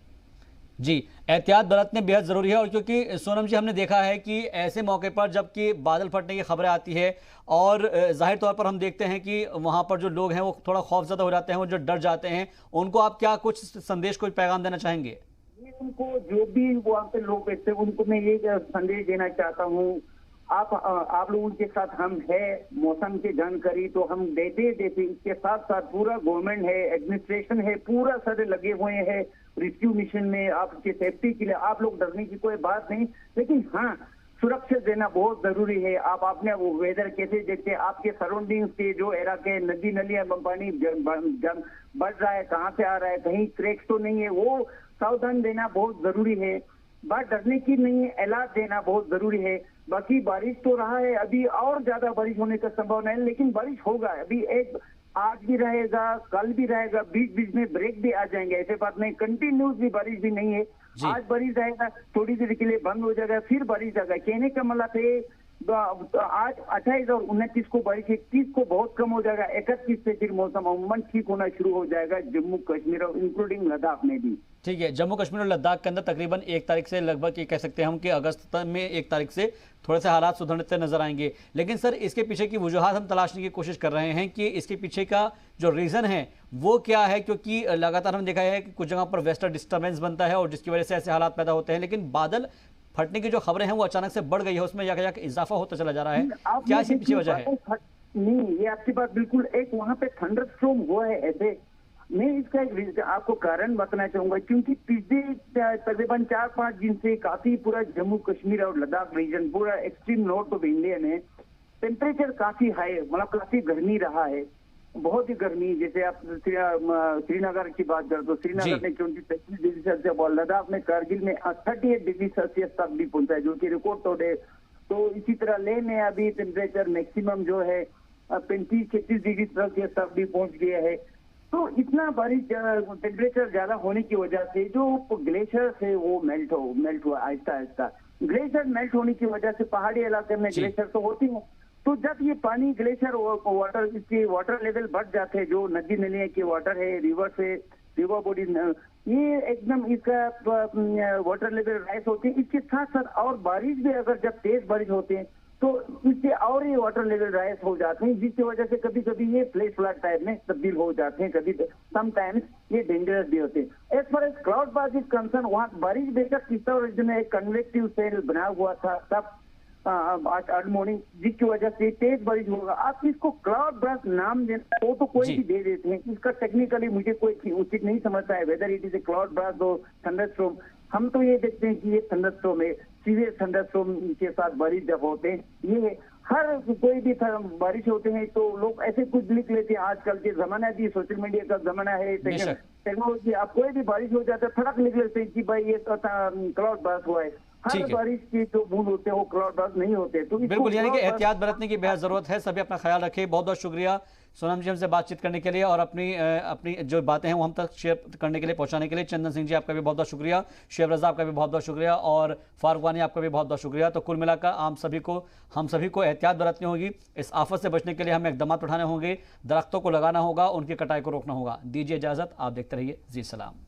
जी, एहतियात बरतने बेहद ज़रूरी है। और क्योंकि सोनम जी हमने देखा है कि ऐसे मौके पर जबकि बादल फटने की खबरें आती है और जाहिर तौर पर हम देखते हैं कि वहाँ पर जो लोग हैं वो थोड़ा खौफजदा हो जाते हैं, वो जो डर जाते हैं, उनको आप क्या कुछ संदेश, कोई पैगाम देना चाहेंगे? उनको जो भी वहाँ पे लोग बैठते हैं उनको मैं ये संदेश देना चाहता हूँ, आप लोगों के साथ हम है। मौसम की जानकारी तो हम देते इसके साथ साथ पूरा गवर्नमेंट है, एडमिनिस्ट्रेशन है, पूरा सारे लगे हुए हैं रेस्क्यू मिशन में। आपकी सेफ्टी के लिए आप लोग डरने की कोई बात नहीं, लेकिन हाँ सुरक्षा देना बहुत जरूरी है। आप अपने वो वेदर कैसे देखते हैं, आपके सराउंडिंग्स के जो इलाके नदी नलियां पानी बढ़ रहा है, कहाँ से आ रहा है, कहीं क्रैक्स तो नहीं है, वो सावधान देना बहुत जरूरी है। बात डरने की नहीं है, अलर्ट देना बहुत जरूरी है। बाकी बारिश तो रहा है, अभी और ज्यादा बारिश होने का संभावना है, लेकिन बारिश होगा। अभी एक आज भी रहेगा, कल भी रहेगा, बीच बीच में ब्रेक भी आ जाएंगे, ऐसे बात नहीं, कंटिन्यूसली बारिश भी नहीं है। आज बारिश रहेगा, थोड़ी देर के लिए बंद हो जाएगा, फिर बारिश आएगा। कहने का मतलब है आज 28 और 29 को बारिश, 31 को बहुत कम हो जाएगा, 31 से फिर मौसम अमूमन ठीक होना शुरू हो जाएगा जम्मू कश्मीर और इंक्लूडिंग लद्दाख में भी। ठीक है, जम्मू कश्मीर और लद्दाख के अंदर तकरीबन 1 तारीख से लगभग ये कह सकते हैं हम कि अगस्त में 1 तारीख से थोड़े से हालात सुधरते नजर आएंगे। लेकिन सर इसके पीछे की वजूहत हम तलाशने की कोशिश कर रहे हैं कि इसके पीछे का जो रीज़न है वो क्या है, क्योंकि लगातार हम देखा है कि कुछ जगह पर वेस्टर्न डिस्टर्बेंस बनता है और जिसकी वजह से ऐसे हालात पैदा होते हैं। लेकिन बादल फटने की जो खबरें हैं वो अचानक से बढ़ गई है, उसमें जाकर इजाफा होता चला जा रहा है, क्या इसके पीछे वजह है? नहीं, ये आपकी बात बिल्कुल, एक वहाँ पे थंडरस्टॉर्म हुआ है ऐसे। मैं इसका एक आपको कारण बताना चाहूंगा, क्योंकि पिछले तकरीबन 4-5 दिन से काफी पूरा जम्मू कश्मीर और लद्दाख रीजन, पूरा एक्सट्रीम नॉर्थ ऑफ इंडिया में टेम्परेचर काफी हाई, मतलब काफी गर्मी रहा है, बहुत ही गर्मी। जैसे आप श्रीनगर की बात करें तो श्रीनगर में 35 डिग्री सेल्सियस और लद्दाख में कारगिल में 38 डिग्री सेल्सियस तक भी पहुंचा है, जो कि रिकॉर्ड तोड़े। तो इसी तरह लेह में अभी टेम्परेचर मैक्सिमम जो है 35-36 डिग्री सेल्सियस तक भी पहुंच गया है। तो इतना बारिश टेम्परेचर ज्यादा होने की वजह से जो ग्लेशियर है वो मेल्ट हुआ आहिस्ता आहिस्ता। ग्लेशियर मेल्ट होने की वजह से पहाड़ी इलाके में ग्लेशियर तो होती है, तो जब ये पानी ग्लेशियर वाटर, इसके वाटर लेवल बढ़ जाते हैं, जो नदी नलियां के वाटर है, रिवर से रिवर बॉडी, ये एकदम इसका वाटर लेवल राइज होते हैं। इसके साथ साथ और बारिश भी, अगर जब तेज बारिश होते हैं तो इससे और ये वाटर लेवल राइज हो जाते हैं, जिसकी वजह से कभी कभी ये फ्लैश फ्लड टाइप में तब्दील हो जाते हैं, कभी समटाइम्स ये डेंजरस भी होते हैं। As far as cloud burst is concern, वहाँ बारिश बेशक किस्ता रीजन में एक कन्वेक्टिव सेल बना हुआ था तब आज अर्ली मॉर्निंग, जिसकी वजह से तेज बारिश होगा। आप इसको क्लाउड बर्स्ट नाम देना वो तो कोई भी दे देते हैं, इसका टेक्निकली मुझे कोई उचित नहीं समझता है whether it is a cloud burst और थंडरस्टॉर्म। हम तो ये देखते हैं कि ये थंडरस्टॉर्म है, सीवियर थंडरस्टॉर्म के साथ बारिश जब होते हैं, ये हर कोई भी बारिश होते हैं तो लोग ऐसे कुछ लिख लेते हैं। आजकल के जमाना भी सोशल मीडिया का जमाना है, टेक्नोलॉजी, आप कोई भी बारिश हो जाता है फटक लिख लेते हैं कि भाई ये क्लाउड बर्स्ट हुआ है। हर बारिश की जो बूंद होते हैं वो क्लाउड बर्स्ट नहीं होते। तो बिल्कुल, यानी कि एहतियात बरतने की बेहद जरूरत है। सभी अपना ख्याल रखें। बहुत बहुत शुक्रिया सोनम जी हमसे बातचीत करने के लिए और अपनी जो बातें हैं वो हम तक शेयर करने के लिए, पहुंचाने के लिए। चंदन सिंह जी आपका भी बहुत बहुत शुक्रिया, शेब रजा आपका भी बहुत बहुत शुक्रिया और फारूक वानी आपका भी बहुत बहुत शुक्रिया। तो कुल मिलाकर हम सभी को एहतियात बरतनी होगी। इस आफत से बचने के लिए हमें इक़दाम उठाने होंगे, दरख्तों को लगाना होगा, उनकी कटाई को रोकना होगा। दीजिए इजाज़त, आप देखते रहिए जी सलाम।